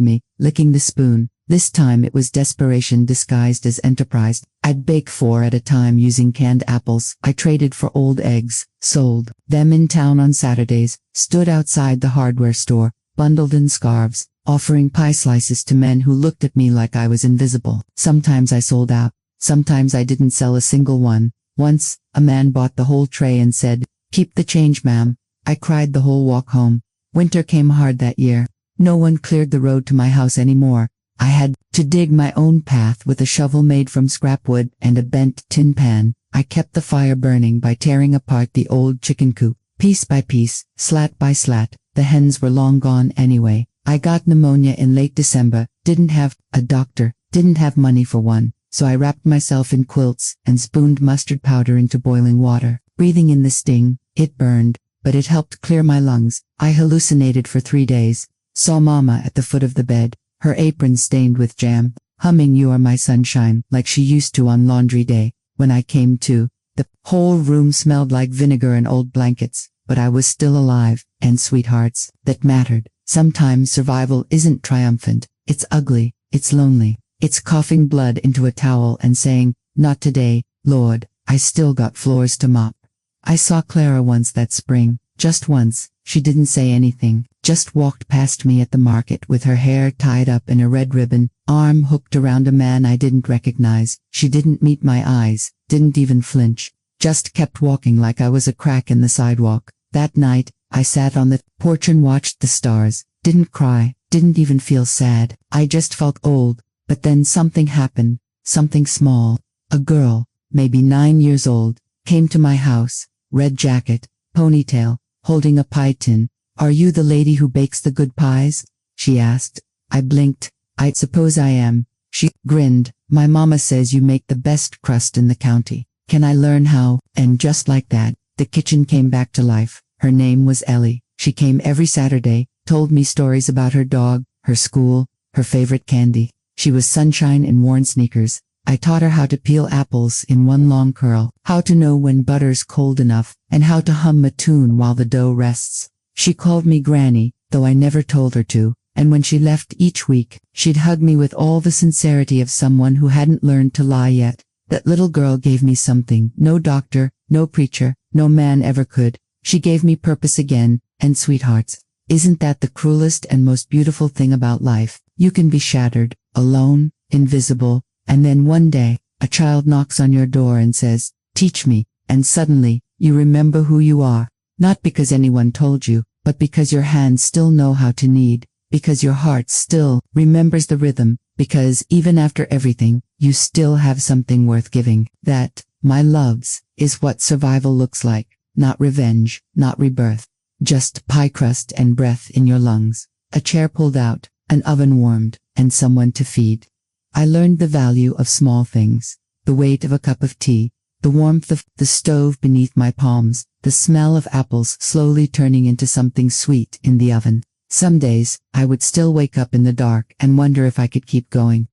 me, licking the spoon. This time it was desperation disguised as enterprise. I'd bake 4 at a time using canned apples I traded for old eggs, sold them in town on Saturdays, stood outside the hardware store, bundled in scarves, offering pie slices to men who looked at me like I was invisible. Sometimes I sold out, sometimes I didn't sell a single one. Once, a man bought the whole tray and said, "Keep the change, ma'am." I cried the whole walk home. Winter came hard that year. No one cleared the road to my house anymore. I had to dig my own path with a shovel made from scrap wood and a bent tin pan. I kept the fire burning by tearing apart the old chicken coop, piece by piece, slat by slat. The hens were long gone anyway. I got pneumonia in late December, didn't have a doctor, didn't have money for one, so I wrapped myself in quilts and spooned mustard powder into boiling water. Breathing in the sting, it burned, but it helped clear my lungs. I hallucinated for 3 days, saw Mama at the foot of the bed, her apron stained with jam, humming "You Are My Sunshine" like she used to on laundry day. When I came to, the whole room smelled like vinegar and old blankets, but I was still alive, and sweethearts, that mattered. Sometimes survival isn't triumphant, it's ugly, it's lonely, it's coughing blood into a towel and saying, "Not today, Lord, I still got floors to mop." I saw Clara once that spring, just once. She didn't say anything, just walked past me at the market with her hair tied up in a red ribbon, arm hooked around a man I didn't recognize. She didn't meet my eyes, didn't even flinch, just kept walking like I was a crack in the sidewalk. That night, I sat on the porch and watched the stars, didn't cry, didn't even feel sad. I just felt old. But then something happened, something small. A girl, maybe 9 years old, came to my house, red jacket, ponytail, holding a pie tin. "Are you the lady who bakes the good pies?" she asked. I blinked. "I suppose I am." She grinned. "My mama says you make the best crust in the county. Can I learn how?" And just like that, the kitchen came back to life. Her name was Ellie. She came every Saturday, told me stories about her dog, her school, her favorite candy. She was sunshine in worn sneakers. I taught her how to peel apples in one long curl, how to know when butter's cold enough, and how to hum a tune while the dough rests. She called me Granny, though I never told her to, and when she left each week, she'd hug me with all the sincerity of someone who hadn't learned to lie yet. That little girl gave me something no doctor, no preacher, no man ever could. She gave me purpose again, and sweethearts. Isn't that the cruelest and most beautiful thing about life? You can be shattered, alone, invisible, and then one day, a child knocks on your door and says, "Teach me," and suddenly, you remember who you are. Not because anyone told you, but because your hands still know how to knead, because your heart still remembers the rhythm, because even after everything, you still have something worth giving. That, my loves, is what survival looks like. Not revenge, not rebirth. Just pie crust and breath in your lungs. A chair pulled out, an oven warmed, and someone to feed. I learned the value of small things. The weight of a cup of tea, the warmth of the stove beneath my palms, the smell of apples slowly turning into something sweet in the oven. Some days, I would still wake up in the dark and wonder if I could keep going.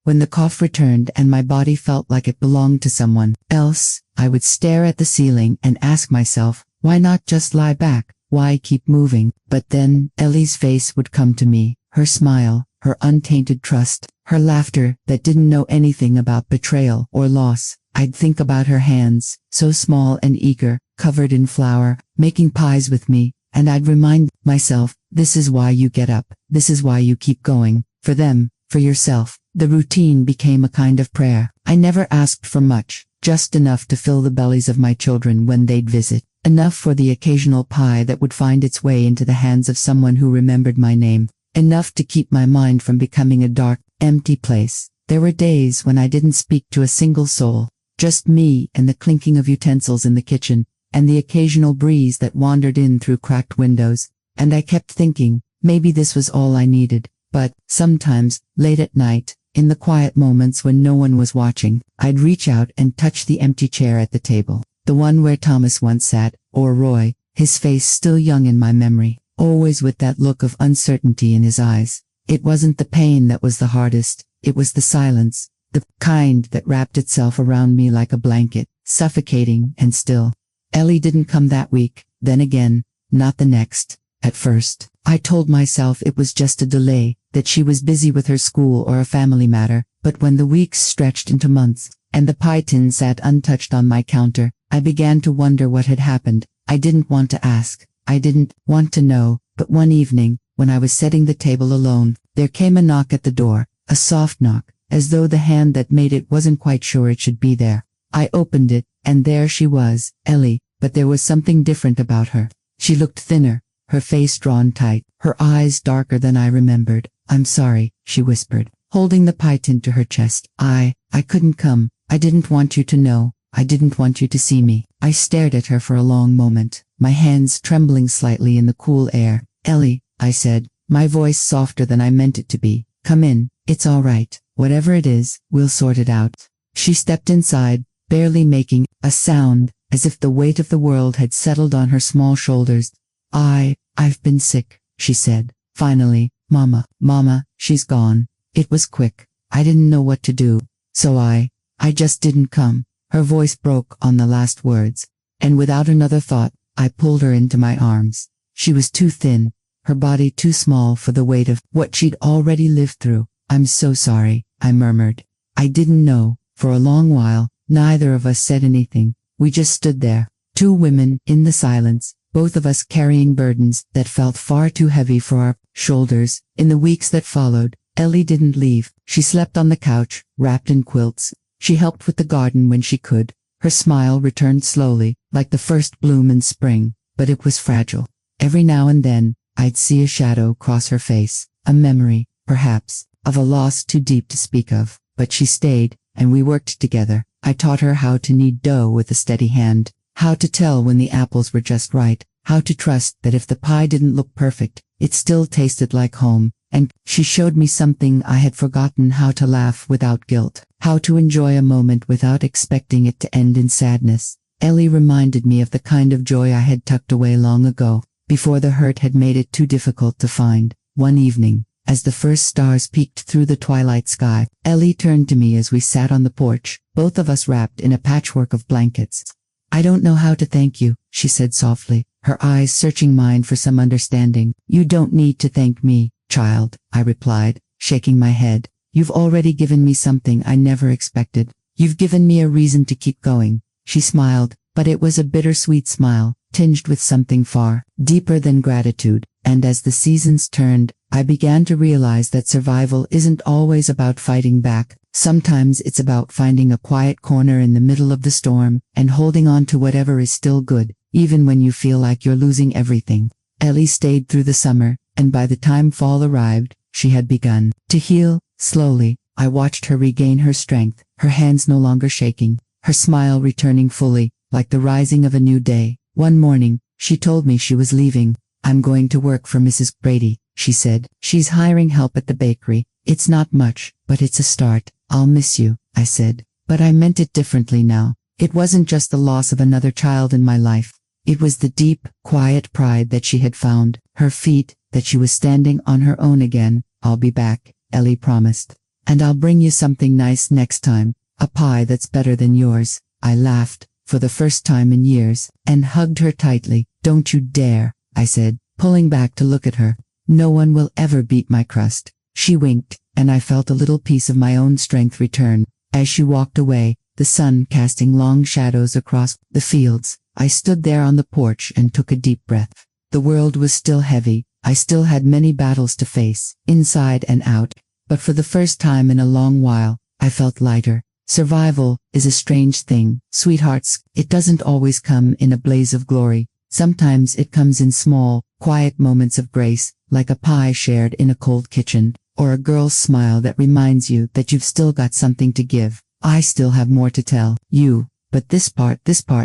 When the cough returned and my body felt like it belonged to someone else, I would stare at the ceiling and ask myself, why not just lie back? Why keep moving? But then, Ellie's face would come to me, her smile, her untainted trust, her laughter that didn't know anything about betrayal or loss. I'd think about her hands, so small and eager, covered in flour, making pies with me, and I'd remind myself, this is why you get up, this is why you keep going, for them, for yourself. The routine became a kind of prayer. I never asked for much, just enough to fill the bellies of my children when they'd visit, enough for the occasional pie that would find its way into the hands of someone who remembered my name, enough to keep my mind from becoming a dark, empty place. There were days when I didn't speak to a single soul, just me and the clinking of utensils in the kitchen, and the occasional breeze that wandered in through cracked windows, and I kept thinking, maybe this was all I needed. But, sometimes, late at night, in the quiet moments when no one was watching, I'd reach out and touch the empty chair at the table, the one where Thomas once sat, or Roy, his face still young in my memory, always with that look of uncertainty in his eyes. It wasn't the pain that was the hardest, it was the silence, the kind that wrapped itself around me like a blanket, suffocating and still. Ellie didn't come that week, then again, not the next. At first, I told myself it was just a delay, that she was busy with her school or a family matter, but when the weeks stretched into months, and the pie tin sat untouched on my counter, I began to wonder what had happened. I didn't want to ask, I didn't want to know, but one evening, when I was setting the table alone, there came a knock at the door, a soft knock, as though the hand that made it wasn't quite sure it should be there. I opened it, and there she was, Ellie, but there was something different about her. She looked thinner, her face drawn tight, her eyes darker than I remembered. "I'm sorry," she whispered, holding the pie tin to her chest. I couldn't come. I didn't want you to know. I didn't want you to see me." I stared at her for a long moment, my hands trembling slightly in the cool air. "Ellie," I said, my voice softer than I meant it to be, "come in. It's all right. Whatever it is, we'll sort it out." She stepped inside, barely making a sound, as if the weight of the world had settled on her small shoulders. I've been sick," she said, finally. Mama, she's gone." It was quick. I didn't know what to do. So I just didn't come. Her voice broke on the last words, and without another thought, I pulled her into my arms. She was too thin, her body too small for the weight of what she'd already lived through. "I'm so sorry," I murmured. I didn't know. For a long while, neither of us said anything. We just stood there, two women, in the silence, both of us carrying burdens that felt far too heavy for our shoulders. In the weeks that followed, Ellie didn't leave. She slept on the couch, wrapped in quilts. She helped with the garden when she could. Her smile returned slowly, like the first bloom in spring, but it was fragile. Every now and then, I'd see a shadow cross her face, a memory, perhaps, of a loss too deep to speak of. But she stayed, and we worked together. I taught her how to knead dough with a steady hand, how to tell when the apples were just right, how to trust that if the pie didn't look perfect, it still tasted like home, and she showed me something I had forgotten: how to laugh without guilt, how to enjoy a moment without expecting it to end in sadness. Ellie reminded me of the kind of joy I had tucked away long ago, before the hurt had made it too difficult to find. One evening, as the first stars peeked through the twilight sky, Ellie turned to me as we sat on the porch, both of us wrapped in a patchwork of blankets. "I don't know how to thank you," she said softly, her eyes searching mine for some understanding. "You don't need to thank me, child," I replied, shaking my head. "You've already given me something I never expected. You've given me a reason to keep going." She smiled, but it was a bittersweet smile, tinged with something far deeper than gratitude. And as the seasons turned, I began to realize that survival isn't always about fighting back. Sometimes it's about finding a quiet corner in the middle of the storm and holding on to whatever is still good, even when you feel like you're losing everything. Ellie stayed through the summer, and by the time fall arrived, she had begun to heal. Slowly, I watched her regain her strength, her hands no longer shaking, her smile returning fully, like the rising of a new day. One morning, she told me she was leaving. "I'm going to work for Mrs. Brady," she said. "She's hiring help at the bakery. It's not much, but it's a start." "I'll miss you," I said. But I meant it differently now. It wasn't just the loss of another child in my life. It was the deep, quiet pride that she had found her feet, that she was standing on her own again. "I'll be back," Ellie promised. "And I'll bring you something nice next time. A pie that's better than yours." I laughed, for the first time in years, and hugged her tightly. "Don't you dare," I said, pulling back to look at her. "No one will ever beat my crust." She winked, and I felt a little piece of my own strength return. As she walked away, the sun casting long shadows across the fields, I stood there on the porch and took a deep breath. The world was still heavy. I still had many battles to face, inside and out. But for the first time in a long while, I felt lighter. Survival is a strange thing, sweethearts. It doesn't always come in a blaze of glory. Sometimes it comes in small, quiet moments of grace, like a pie shared in a cold kitchen, or a girl's smile that reminds you that you've still got something to give. I still have more to tell you, but this part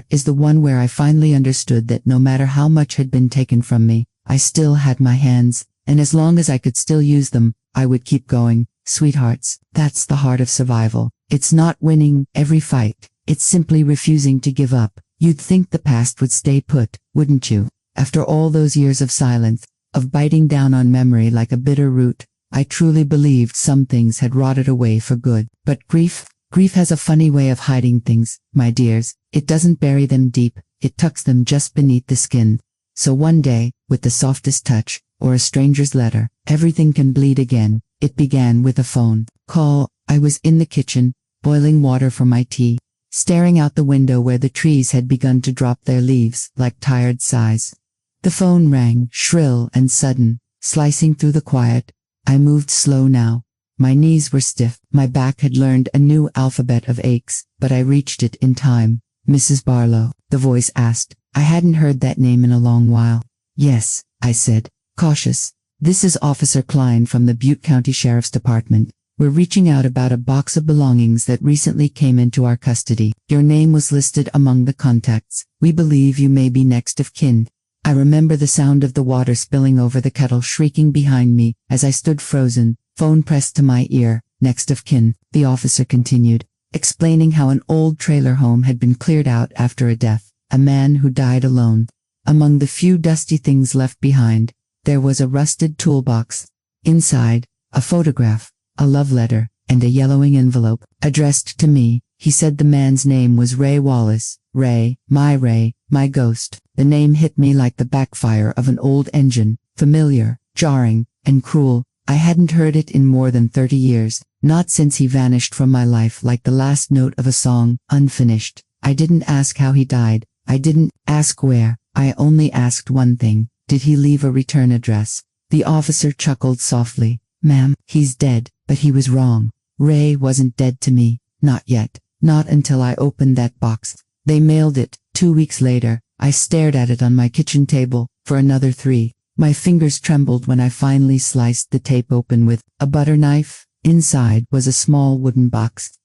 is the one where I finally understood that no matter how much had been taken from me, I still had my hands, and as long as I could still use them, I would keep going. Sweethearts, that's the heart of survival. It's not winning every fight. It's simply refusing to give up. You'd think the past would stay put, wouldn't you? After all those years of silence, of biting down on memory like a bitter root, I truly believed some things had rotted away for good. But grief has a funny way of hiding things, my dears. It doesn't bury them deep, it tucks them just beneath the skin. So one day, with the softest touch, or a stranger's letter, everything can bleed again. It began with a phone call. I was in the kitchen, boiling water for my tea, staring out the window where the trees had begun to drop their leaves like tired sighs. The phone rang, shrill and sudden, slicing through the quiet. I moved slow now. My knees were stiff, my back had learned a new alphabet of aches, but I reached it in time. "Mrs. Barlow?" the voice asked. I hadn't heard that name in a long while. "Yes," I said, cautious. "This is Officer Klein from the Butte County Sheriff's Department. We're reaching out about a box of belongings that recently came into our custody. Your name was listed among the contacts. We believe you may be next of kin." I remember the sound of the water spilling over the kettle shrieking behind me as I stood frozen, phone pressed to my ear. "Next of kin," the officer continued, explaining how an old trailer home had been cleared out after a death, a man who died alone. Among the few dusty things left behind, there was a rusted toolbox. Inside, a photograph, a love letter, and a yellowing envelope, addressed to me. He said the man's name was Ray Wallace. Ray, my ghost. The name hit me like the backfire of an old engine, familiar, jarring, and cruel. I hadn't heard it in more than 30 years, not since he vanished from my life like the last note of a song, unfinished. I didn't ask how he died. I didn't ask where. I only asked one thing. Did he leave a return address? The officer chuckled softly. "Ma'am, he's dead." But he was wrong. Ray wasn't dead to me. Not yet. Not until I opened that box. They mailed it. 2 weeks later, I stared at it on my kitchen table for another 3. My fingers trembled when I finally sliced the tape open with a butter knife. Inside was a small wooden box.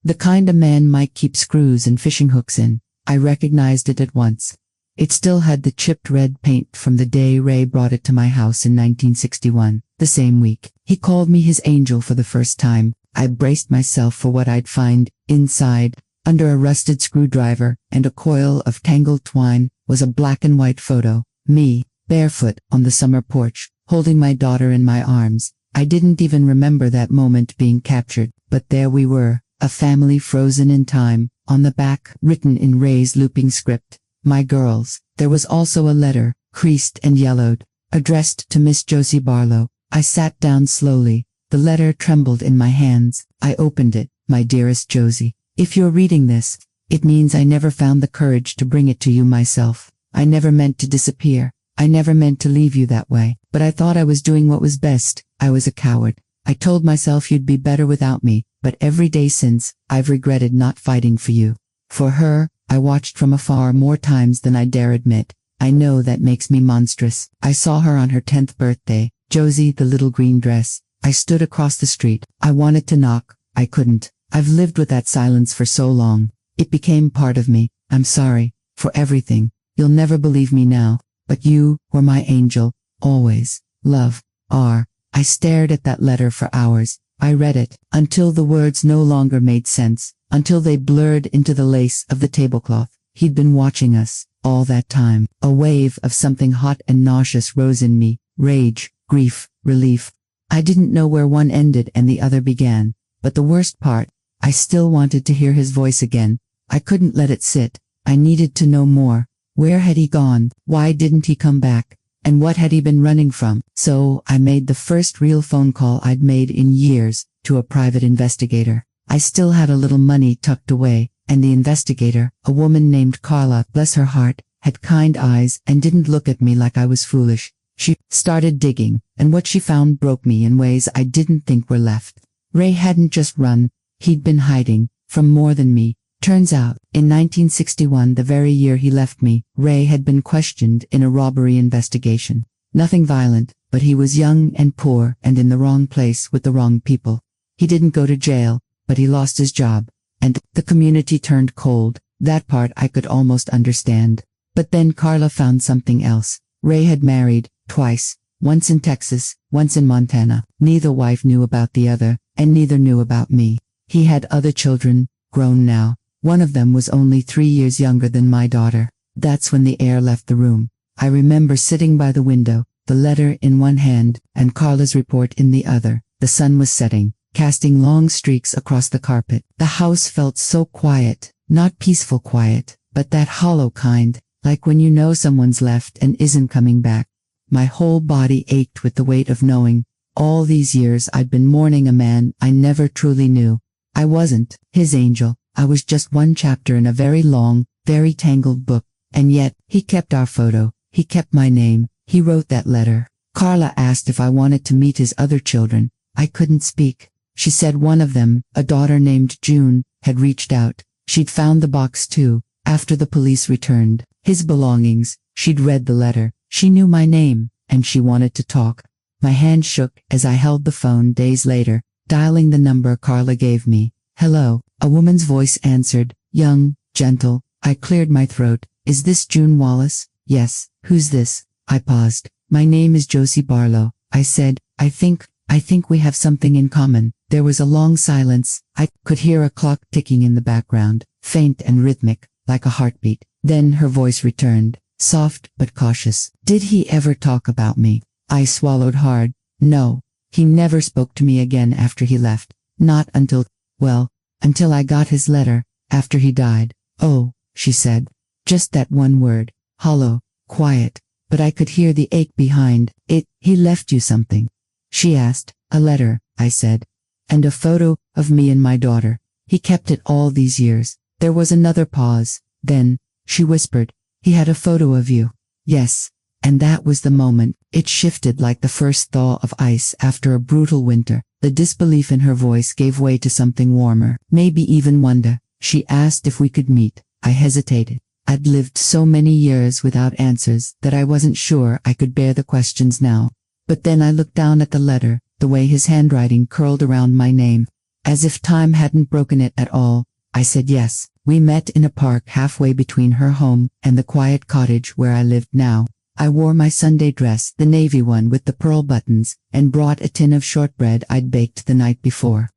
The kind a man might keep screws and fishing hooks in. I recognized it at once. It still had the chipped red paint from the day Ray brought it to my house in 1961, the same week. He called me his angel for the first time. I braced myself for what I'd find. Inside, under a rusted screwdriver and a coil of tangled twine, was a black and white photo. Me, barefoot, on the summer porch, holding my daughter in my arms. I didn't even remember that moment being captured, but there we were, a family frozen in time. On the back, written in Ray's looping script, "My girls." There was also a letter, creased and yellowed, addressed to Miss Josie Barlow. I sat down slowly. The letter trembled in my hands. I opened it. "My dearest Josie, if you're reading this, it means I never found the courage to bring it to you myself. I never meant to disappear. I never meant to leave you that way, but I thought I was doing what was best. I was a coward. I told myself you'd be better without me, but every day since, I've regretted not fighting for you. For her, I watched from afar more times than I dare admit. I know that makes me monstrous. I saw her on her 10th birthday, Josie, the little green dress. I stood across the street. I wanted to knock. I couldn't. I've lived with that silence for so long. It became part of me. I'm sorry for everything. You'll never believe me now, but you were my angel, always. Love, R. I stared at that letter for hours. I read it until the words no longer made sense, until they blurred into the lace of the tablecloth. He'd been watching us all that time. A wave of something hot and nauseous rose in me. Rage, grief, relief. I didn't know where one ended and the other began. But the worst part, I still wanted to hear his voice again. I couldn't let it sit. I needed to know more. Where had he gone? Why didn't he come back? And what had he been running from? So I made the first real phone call I'd made in years, to a private investigator. I still had a little money tucked away, and the investigator, a woman named Carla, bless her heart, had kind eyes and didn't look at me like I was foolish. She started digging, and what she found broke me in ways I didn't think were left. Ray hadn't just run, he'd been hiding, from more than me. Turns out, in 1961, the very year he left me, Ray had been questioned in a robbery investigation. Nothing violent, but he was young and poor and in the wrong place with the wrong people. He didn't go to jail, but he lost his job. And the community turned cold. That part I could almost understand. But then Carla found something else. Ray had married, twice, once in Texas, once in Montana. Neither wife knew about the other, and neither knew about me. He had other children, grown now. One of them was only 3 years younger than my daughter. That's when the air left the room. I remember sitting by the window, the letter in one hand, and Carla's report in the other. The sun was setting, casting long streaks across the carpet. The house felt so quiet, not peaceful quiet, but that hollow kind, like when you know someone's left and isn't coming back. My whole body ached with the weight of knowing. All these years I'd been mourning a man I never truly knew. I wasn't his angel. I was just one chapter in a very long, very tangled book. And yet, he kept our photo. He kept my name. He wrote that letter. Carla asked if I wanted to meet his other children. I couldn't speak. She said one of them, a daughter named June, had reached out. She'd found the box too, after the police returned his belongings. She'd read the letter. She knew my name, and she wanted to talk. My hand shook as I held the phone days later, dialing the number Carla gave me. "Hello," a woman's voice answered, young, gentle. I cleared my throat. "Is this June Wallace?" "Yes." "Who's this?" I paused. "My name is Josie Barlow," I said. I think we have something in common." There was a long silence. I could hear a clock ticking in the background, faint and rhythmic, like a heartbeat. Then her voice returned, soft but cautious. "Did he ever talk about me?" I swallowed hard. "No. He never spoke to me again after he left. Not until I got his letter, after he died." "Oh," she said. Just that one word. Hollow, quiet, but I could hear the ache behind it. "He left you something?" she asked. "A letter," I said. "And a photo of me and my daughter. He kept it all these years." There was another pause. Then, she whispered, "He had a photo of you." "Yes." And that was the moment. It shifted like the first thaw of ice after a brutal winter. The disbelief in her voice gave way to something warmer, maybe even wonder. She asked if we could meet. I hesitated. I'd lived so many years without answers that I wasn't sure I could bear the questions now. But then I looked down at the letter, the way his handwriting curled around my name. As if time hadn't broken it at all, I said yes. We met in a park halfway between her home and the quiet cottage where I lived now. I wore my Sunday dress, the navy one with the pearl buttons, and brought a tin of shortbread I'd baked the night before.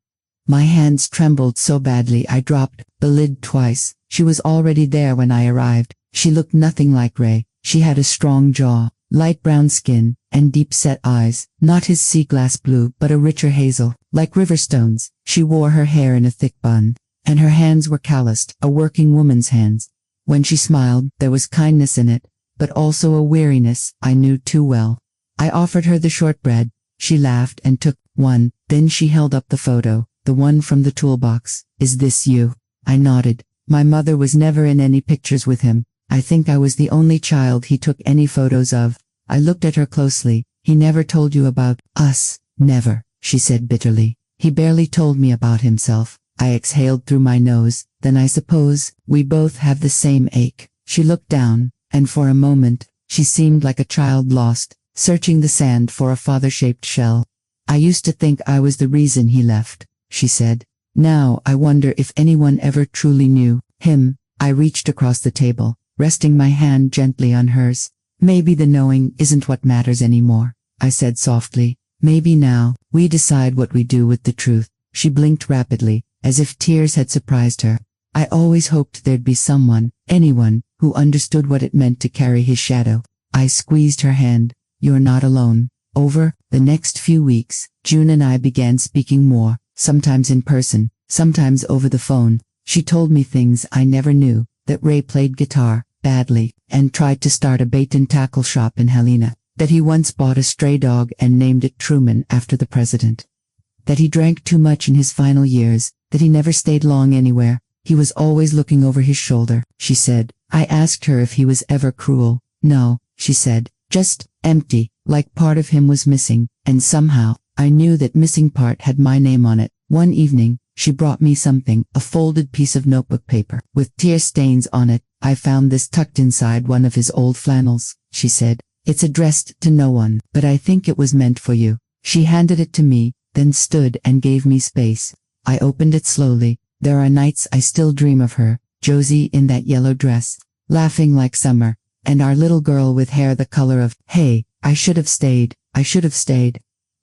My hands trembled so badly I dropped the lid twice. She was already there when I arrived. She looked nothing like Ray. She had a strong jaw, light brown skin, and deep-set eyes, not his sea glass blue but a richer hazel, like river stones. She wore her hair in a thick bun, and her hands were calloused, a working woman's hands. When she smiled, there was kindness in it, but also a weariness I knew too well. I offered her the shortbread. She laughed and took one, then she held up the photo, the one from the toolbox. Is this you? I nodded. My mother was never in any pictures with him. I think I was the only child he took any photos of. I looked at her closely. He never told you about us? Never, she said bitterly. He barely told me about himself. I exhaled through my nose. Then I suppose we both have the same ache. She looked down, and for a moment, she seemed like a child lost, searching the sand for a father-shaped shell. I used to think I was the reason he left, she said. Now I wonder if anyone ever truly knew him. I reached across the table, resting my hand gently on hers. Maybe the knowing isn't what matters anymore, I said softly. Maybe now, we decide what we do with the truth. She blinked rapidly, as if tears had surprised her. I always hoped there'd be someone, anyone, who understood what it meant to carry his shadow. I squeezed her hand. You're not alone. Over the next few weeks, June and I began speaking more, sometimes in person, sometimes over the phone. She told me things I never knew, that Ray played guitar badly and tried to start a bait-and-tackle shop in Helena, that he once bought a stray dog and named it Truman after the president, that he drank too much in his final years, that he never stayed long anywhere. He was always looking over his shoulder, she said. I asked her if he was ever cruel. No, she said, just empty, like part of him was missing, and somehow, I knew that missing part had my name on it. One evening, she brought me something, a folded piece of notebook paper, with tear stains on it. I found this tucked inside one of his old flannels, she said. It's addressed to no one, but I think it was meant for you. She handed it to me, then stood and gave me space. I opened it slowly. There are nights I still dream of her, Josie in that yellow dress, laughing like summer, and our little girl with hair the color of, hey, I should have stayed.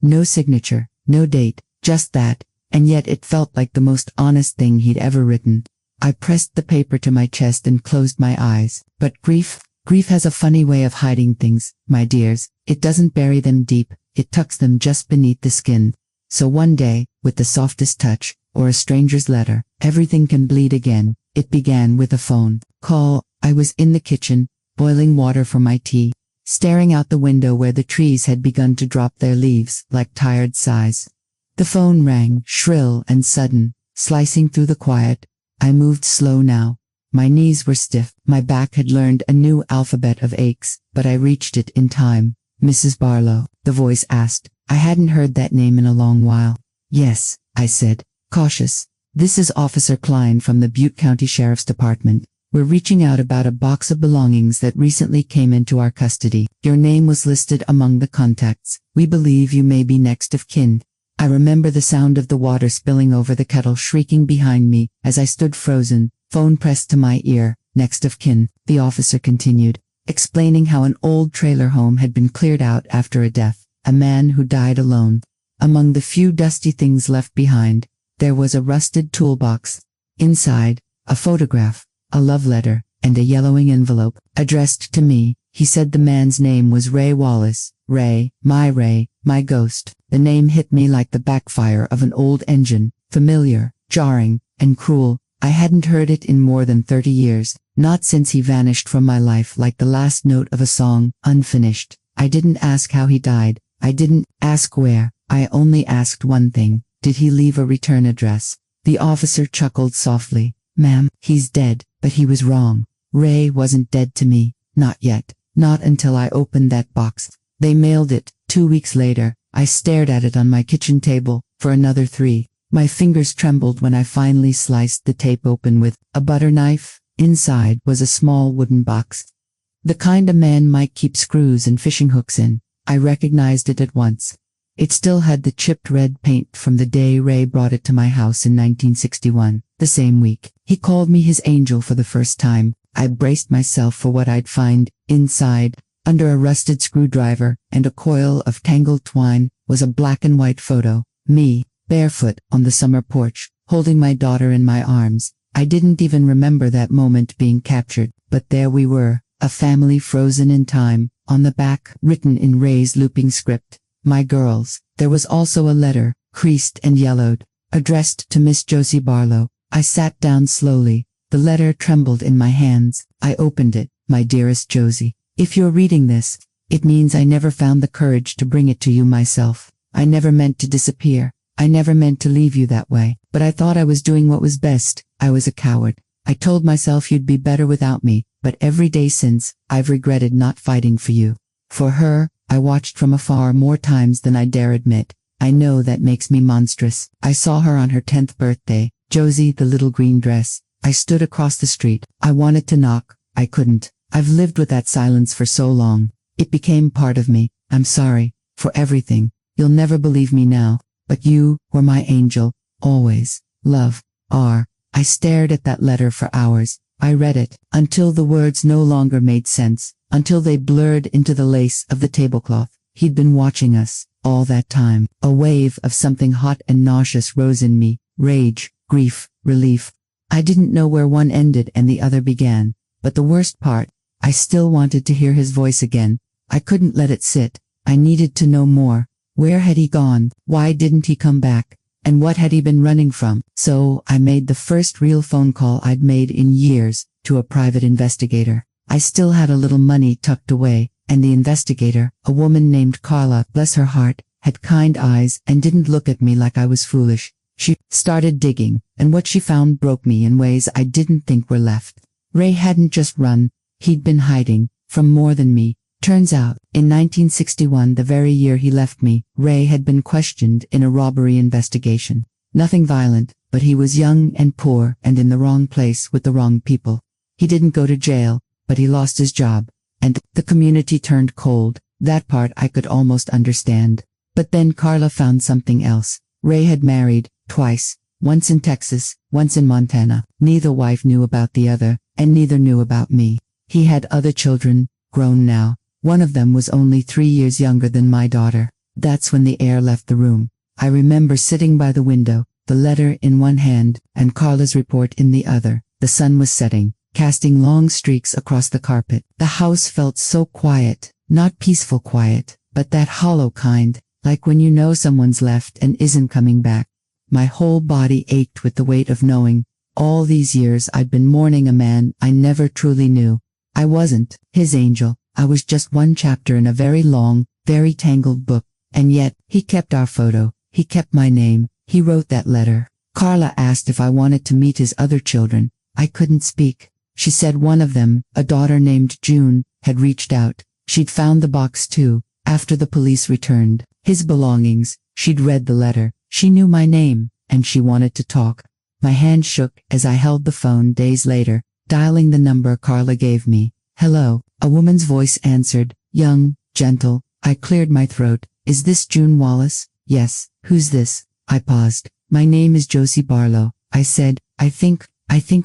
No signature, no date, just that, and yet it felt like the most honest thing he'd ever written. I pressed the paper to my chest and closed my eyes. But grief has a funny way of hiding things, my dears. It doesn't bury them deep, it tucks them just beneath the skin. So one day, with the softest touch, or a stranger's letter, everything can bleed again. It began with a phone call. I was in the kitchen, boiling water for my tea, staring out the window where the trees had begun to drop their leaves like tired sighs. The phone rang, shrill and sudden, slicing through the quiet. I moved slow now. My knees were stiff. My back had learned a new alphabet of aches, but I reached it in time. Mrs. Barlow, the voice asked. I hadn't heard that name in a long while. Yes, I said, cautious. This is Officer Klein from the Butte County Sheriff's Department. We're reaching out about a box of belongings that recently came into our custody. Your name was listed among the contacts. We believe you may be next of kin. I remember the sound of the water spilling over the kettle shrieking behind me as I stood frozen, phone pressed to my ear. Next of kin, the officer continued, explaining how an old trailer home had been cleared out after a death, a man who died alone. Among the few dusty things left behind, there was a rusted toolbox. Inside, a photograph, a love letter, and a yellowing envelope, addressed to me. He said the man's name was Ray Wallace. Ray, my ghost. The name hit me like the backfire of an old engine, familiar, jarring, and cruel. I hadn't heard it in more than 30 years, not since he vanished from my life like the last note of a song, unfinished. I didn't ask how he died. I didn't ask where. I only asked one thing. Did he leave a return address? The officer chuckled softly. Ma'am, he's dead, but he was wrong. Ray wasn't dead to me. Not yet. Not until I opened that box. They mailed it. 2 weeks later, I stared at it on my kitchen table for another 3. My fingers trembled when I finally sliced the tape open with a butter knife. Inside was a small wooden box. The kind a man might keep screws and fishing hooks in. I recognized it at once. It still had the chipped red paint from the day Ray brought it to my house in 1961. The same week, he called me his angel for the first time. I braced myself for what I'd find. Inside, under a rusted screwdriver and a coil of tangled twine, was a black and white photo. Me, barefoot, on the summer porch, holding my daughter in my arms. I didn't even remember that moment being captured, but there we were, A family frozen in time. On the back, written in Ray's looping script, "My girls." There was also a letter, creased and yellowed, addressed to Miss Josie Barlow. I sat down slowly. The letter trembled in my hands. I opened it. "My dearest Josie, if you're reading this, it means I never found the courage to bring it to you myself. I never meant to disappear. I never meant to leave you that way. But I thought I was doing what was best. I was a coward. I told myself you'd be better without me, but every day since, I've regretted not fighting for you. For her, I watched from afar more times than I dare admit. I know that makes me monstrous. I saw her on her 10th birthday, Josie, the little green dress. I stood across the street. I wanted to knock. I couldn't. I've lived with that silence for so long. It became part of me. I'm sorry for everything. You'll never believe me now, but you were my angel, always. Love, R. I stared at that letter for hours. I read it until the words no longer made sense, until they blurred into the lace of the tablecloth. He'd been watching us all that time. A wave of something hot and nauseous rose in me. Rage, grief, relief. I didn't know where one ended and the other began. But the worst part, I still wanted to hear his voice again. I couldn't let it sit. I needed to know more. Where had he gone? Why didn't he come back? And what had he been running from? So I made the first real phone call I'd made in years, to a private investigator. I still had a little money tucked away, and the investigator, a woman named Carla, bless her heart, had kind eyes and didn't look at me like I was foolish. She started digging, and what she found broke me in ways I didn't think were left. Ray hadn't just run, he'd been hiding, from more than me. Turns out, in 1961, the very year he left me, Ray had been questioned in a robbery investigation. Nothing violent, but he was young and poor and in the wrong place with the wrong people. He didn't go to jail, but he lost his job. And the community turned cold. That part I could almost understand. But then Carla found something else. Ray had married, twice, once in Texas, once in Montana. Neither wife knew about the other, and neither knew about me. He had other children, grown now. One of them was only 3 years younger than my daughter. That's when the air left the room. I remember sitting by the window, the letter in one hand, and Carla's report in the other. The sun was setting, casting long streaks across the carpet. The house felt so quiet, not peaceful quiet, but that hollow kind, like when you know someone's left and isn't coming back. My whole body ached with the weight of knowing. All these years I'd been mourning a man I never truly knew. I wasn't his angel. I was just one chapter in a very long, very tangled book. And yet, he kept our photo. He kept my name. He wrote that letter. Carla asked if I wanted to meet his other children. I couldn't speak. She said one of them, a daughter named June, had reached out. She'd found the box too, after the police returned his belongings. She'd read the letter. She knew my name, and she wanted to talk. My hand shook as I held the phone days later, dialing the number Carla gave me. "Hello," a woman's voice answered, young, gentle. I cleared my throat. "Is this June Wallace?" "Yes." "Who's this?" I paused. "My name is Josie Barlow," I said. I think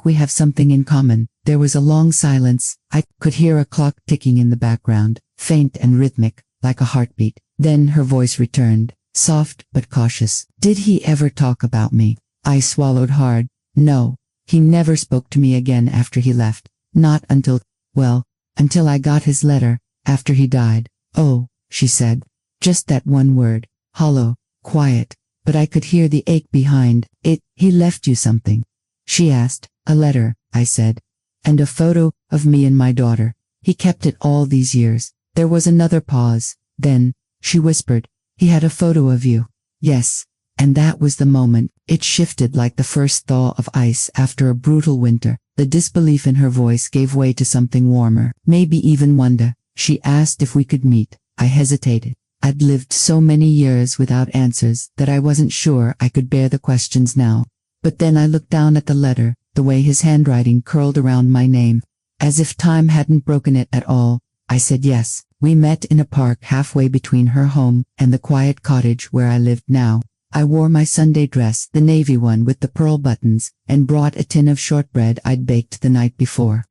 we have something in common." There was a long silence. I could hear a clock ticking in the background, faint and rhythmic, like a heartbeat. Then her voice returned, soft but cautious. "Did he ever talk about me?" I swallowed hard. "No. He never spoke to me again after he left. Not until I got his letter, after he died." "Oh," she said. Just that one word. Hollow, quiet, but I could hear the ache behind it. "He left you something?" she asked. "A letter," I said. "And a photo of me and my daughter. He kept it all these years." There was another pause. Then, she whispered, "He had a photo of you." "Yes." And that was the moment. It shifted like the first thaw of ice after a brutal winter. The disbelief in her voice gave way to something warmer, maybe even wonder. She asked if we could meet. I hesitated. I'd lived so many years without answers that I wasn't sure I could bear the questions now. But then I looked down at the letter, the way his handwriting curled around my name. As if time hadn't broken it at all, I said yes. We met in a park halfway between her home and the quiet cottage where I lived now. I wore my Sunday dress, the navy one with the pearl buttons, and brought a tin of shortbread I'd baked the night before.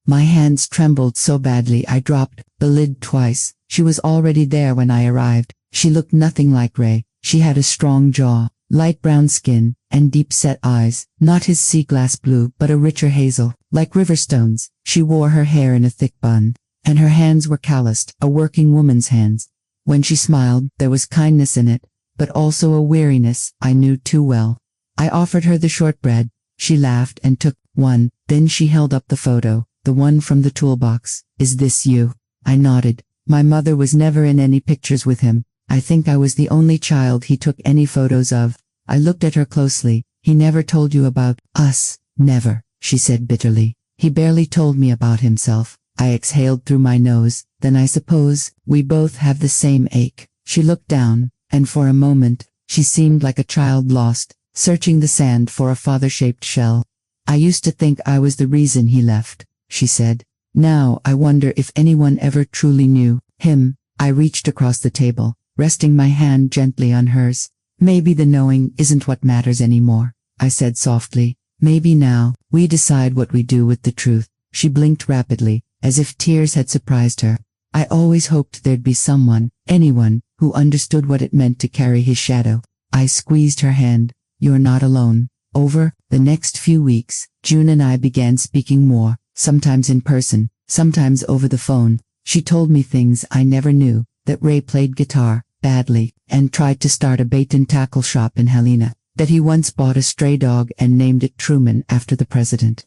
My hands trembled so badly I dropped the lid twice. She was already there when I arrived. She looked nothing like Ray. She had a strong jaw, light brown skin, and deep-set eyes, not his sea glass blue but a richer hazel. like river stones. She wore her hair in a thick bun, and her hands were calloused, a working woman's hands. When she smiled, there was kindness in it, but also a weariness I knew too well. I offered her the shortbread. She laughed and took one, then she held up the photo, the one from the toolbox. Is this you? I nodded. My mother was never in any pictures with him. I think I was the only child he took any photos of. I looked at her closely. He never told you about us? Never, she said bitterly. He barely told me about himself. I exhaled through my nose. Then I suppose we both have the same ache. She looked down, and for a moment, she seemed like a child lost, searching the sand for a father-shaped shell. I used to think I was the reason he left, she said. Now I wonder if anyone ever truly knew him. I reached across the table, resting my hand gently on hers. Maybe the knowing isn't what matters anymore, I said softly. Maybe now, we decide what we do with the truth. She blinked rapidly, as if tears had surprised her. I always hoped there'd be someone, anyone, who understood what it meant to carry his shadow. I squeezed her hand. You're not alone. Over the next few weeks, June and I began speaking more, sometimes in person, sometimes over the phone. She told me things I never knew, that Ray played guitar badly and tried to start a bait-and-tackle shop in Helena, that he once bought a stray dog and named it Truman after the president,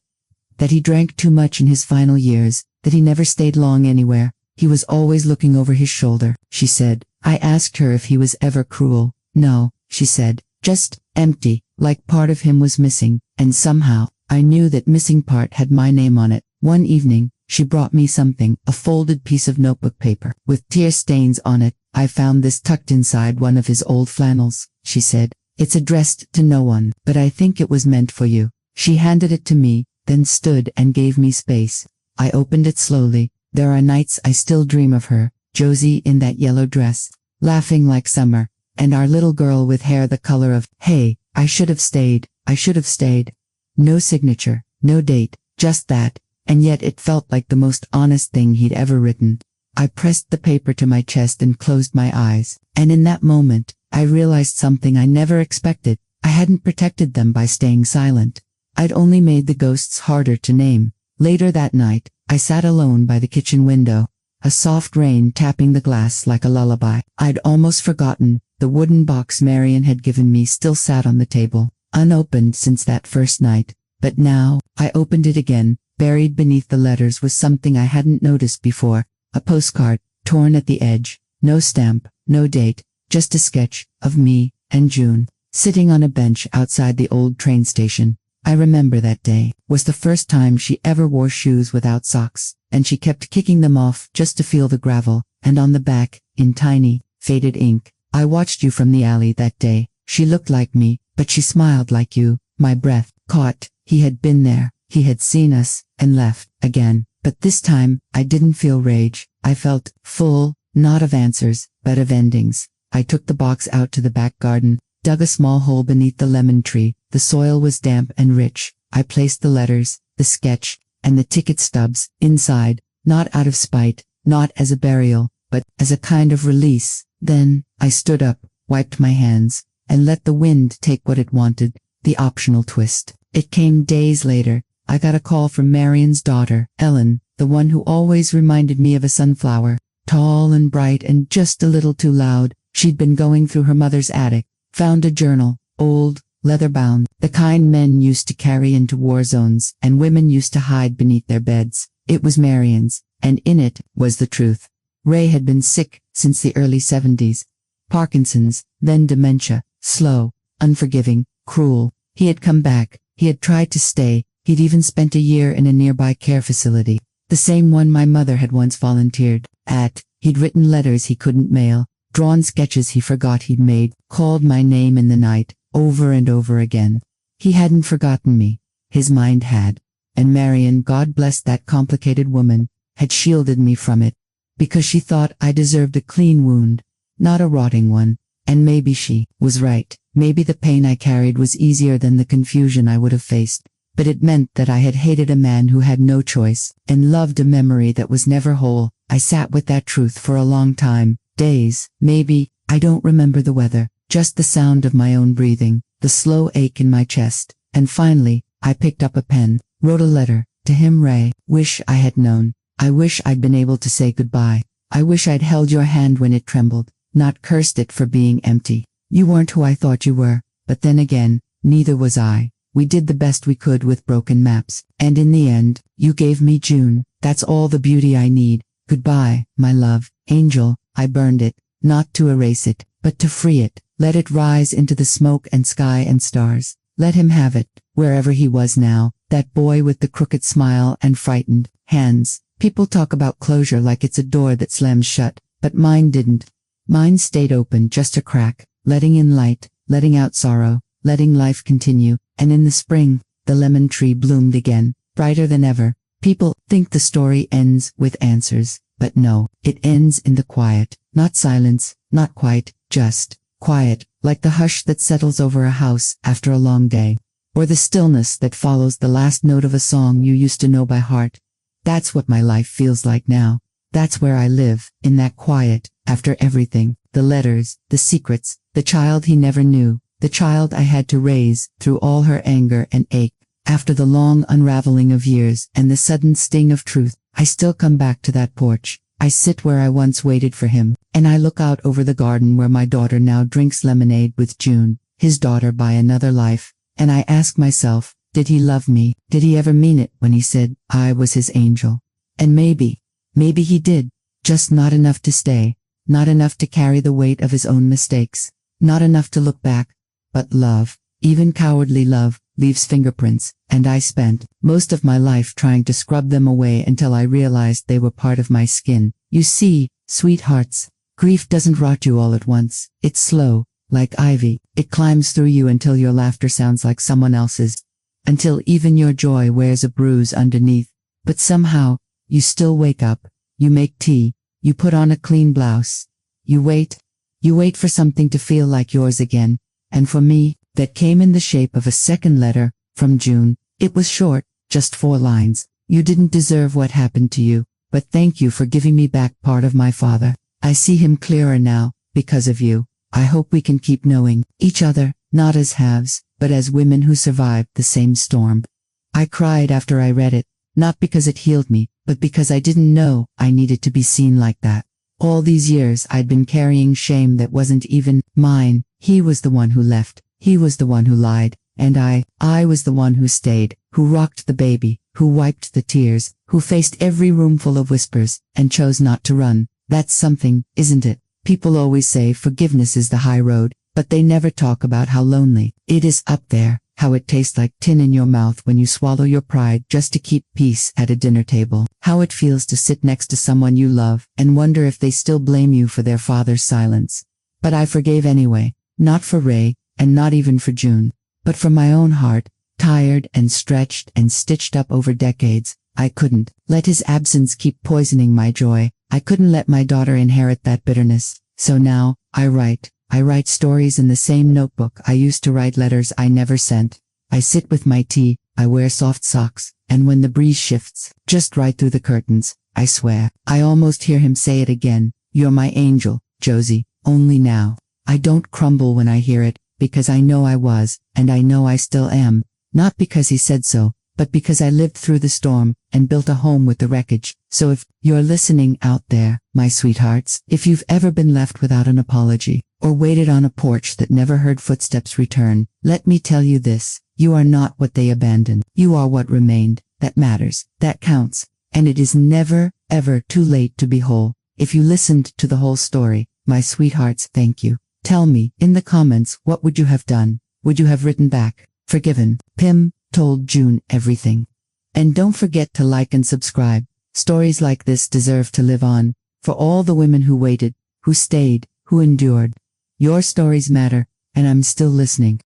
that he drank too much in his final years, that he never stayed long anywhere. He was always looking over his shoulder, she said. I asked her if he was ever cruel. No, she said, just empty, like part of him was missing, and somehow, I knew that missing part had my name on it. One evening, she brought me something, a folded piece of notebook paper, with tear stains on it. I found this tucked inside one of his old flannels, she said. It's addressed to no one, but I think it was meant for you. She handed it to me, then stood and gave me space. I opened it slowly. There are nights I still dream of her, Josie in that yellow dress, laughing like summer, and our little girl with hair the color of, hey, I should have stayed, I should have stayed. No signature, no date, just that, and yet it felt like the most honest thing he'd ever written. I pressed the paper to my chest and closed my eyes, and in that moment, I realized something I never expected. I hadn't protected them by staying silent. I'd only made the ghosts harder to name. Later that night, I sat alone by the kitchen window, a soft rain tapping the glass like a lullaby. I'd almost forgotten. The wooden box Marion had given me still sat on the table, unopened since that first night. But now, I opened it again. Buried beneath the letters was something I hadn't noticed before. A postcard, torn at the edge. No stamp, no date, just a sketch of me and June, sitting on a bench outside the old train station. I remember that day was the first time she ever wore shoes without socks, and she kept kicking them off just to feel the gravel, and on the back, in tiny, faded ink, I watched you from the alley that day. She looked like me, but she smiled like you. My breath caught. He had been there. He had seen us, and left, again. But this time, I didn't feel rage. I felt full, not of answers, but of endings. I took the box out to the back garden, dug a small hole beneath the lemon tree. The soil was damp and rich. I placed the letters, the sketch, and the ticket stubs inside, not out of spite, not as a burial, but as a kind of release. Then, I stood up, wiped my hands, and let the wind take what it wanted, the optional twist. It came days later. I got a call from Marion's daughter, Ellen, the one who always reminded me of a sunflower, tall and bright and just a little too loud. She'd been going through her mother's attic, found a journal, old, leather-bound, the kind men used to carry into war zones and women used to hide beneath their beds. It was Marion's, and in it was the truth. Ray had been sick since the early 70s. Parkinson's, then dementia, slow, unforgiving, cruel. He had come back. He had tried to stay. He'd even spent a year in a nearby care facility, the same one my mother had once volunteered at. He'd written letters he couldn't mail, drawn sketches he forgot he'd made, called my name in the night, over and over again. He hadn't forgotten me. His mind had. And Marion, God bless that complicated woman, had shielded me from it, because she thought I deserved a clean wound, not a rotting one. And maybe she was right. Maybe the pain I carried was easier than the confusion I would have faced. But it meant that I had hated a man who had no choice, and loved a memory that was never whole. I sat with that truth for a long time, days, maybe. I don't remember the weather, just the sound of my own breathing, the slow ache in my chest, and finally, I picked up a pen, wrote a letter, To him, Ray, wish I had known. I wish I'd been able to say goodbye. I wish I'd held your hand when it trembled, not cursed it for being empty. You weren't who I thought you were, but then again, neither was I. We did the best we could with broken maps, and in the end, you gave me June. That's all the beauty I need. Goodbye, my love, angel. I burned it, not to erase it, but to free it. Let it rise into the smoke and sky and stars. Let him have it, wherever he was now, that boy with the crooked smile and frightened hands. People talk about closure like it's a door that slams shut, but mine didn't. Mine stayed open, just a crack, letting in light, letting out sorrow, letting life continue. And in the spring, the lemon tree bloomed again, brighter than ever. People think the story ends with answers, but no, it ends in the quiet. Not silence, not quite, just quiet, like the hush that settles over a house after a long day, or the stillness that follows the last note of a song you used to know by heart. That's what my life feels like now. That's where I live, in that quiet, after everything, the letters, the secrets, the child he never knew, the child I had to raise through all her anger and ache. After the long unraveling of years and the sudden sting of truth, I still come back to that porch. I sit where I once waited for him, and I look out over the garden where my daughter now drinks lemonade with June, his daughter by another life, and I ask myself, did he love me? Did he ever mean it when he said I was his angel? And maybe he did, just not enough to stay, not enough to carry the weight of his own mistakes, not enough to look back. But love, even cowardly love, leaves fingerprints, and I spent most of my life trying to scrub them away until I realized they were part of my skin. You see, sweethearts, grief doesn't rot you all at once. It's slow, like ivy. It climbs through you until your laughter sounds like someone else's, until even your joy wears a bruise underneath. But somehow, you still wake up, you make tea, you put on a clean blouse. You wait for something to feel like yours again. And for me, that came in the shape of a second letter from June. It was short, just 4 lines. You didn't deserve what happened to you, but thank you for giving me back part of my father. I see him clearer now, because of you. I hope we can keep knowing each other, not as halves, but as women who survived the same storm. I cried after I read it, not because it healed me, but because I didn't know I needed to be seen like that. All these years I'd been carrying shame that wasn't even mine. He was the one who left. He was the one who lied. And I was the one who stayed, who rocked the baby, who wiped the tears, who faced every roomful of whispers, and chose not to run. That's something, isn't it? People always say forgiveness is the high road, but they never talk about how lonely it is up there, how it tastes like tin in your mouth when you swallow your pride just to keep peace at a dinner table, how it feels to sit next to someone you love and wonder if they still blame you for their father's silence. But I forgave anyway, not for Ray, and not even for June, but for my own heart, tired and stretched and stitched up over decades. I couldn't let his absence keep poisoning my joy. I couldn't let my daughter inherit that bitterness. So now, I write stories in the same notebook I used to write letters I never sent. I sit with my tea, I wear soft socks, and when the breeze shifts, just right through the curtains, I swear, I almost hear him say it again. You're my angel, Josie, only now. I don't crumble when I hear it, because I know I was, and I know I still am. Not because he said so, but because I lived through the storm, and built a home with the wreckage. So if you're listening out there, my sweethearts, if you've ever been left without an apology, or waited on a porch that never heard footsteps return, let me tell you this, you are not what they abandoned. You are what remained. That matters. That counts. And it is never, ever too late to be whole. If you listened to the whole story, my sweethearts, thank you. Tell me, in the comments, what would you have done? Would you have written back, forgiven? Pim told June everything. And don't forget to like and subscribe. Stories like this deserve to live on. For all the women who waited, who stayed, who endured. Your stories matter, and I'm still listening.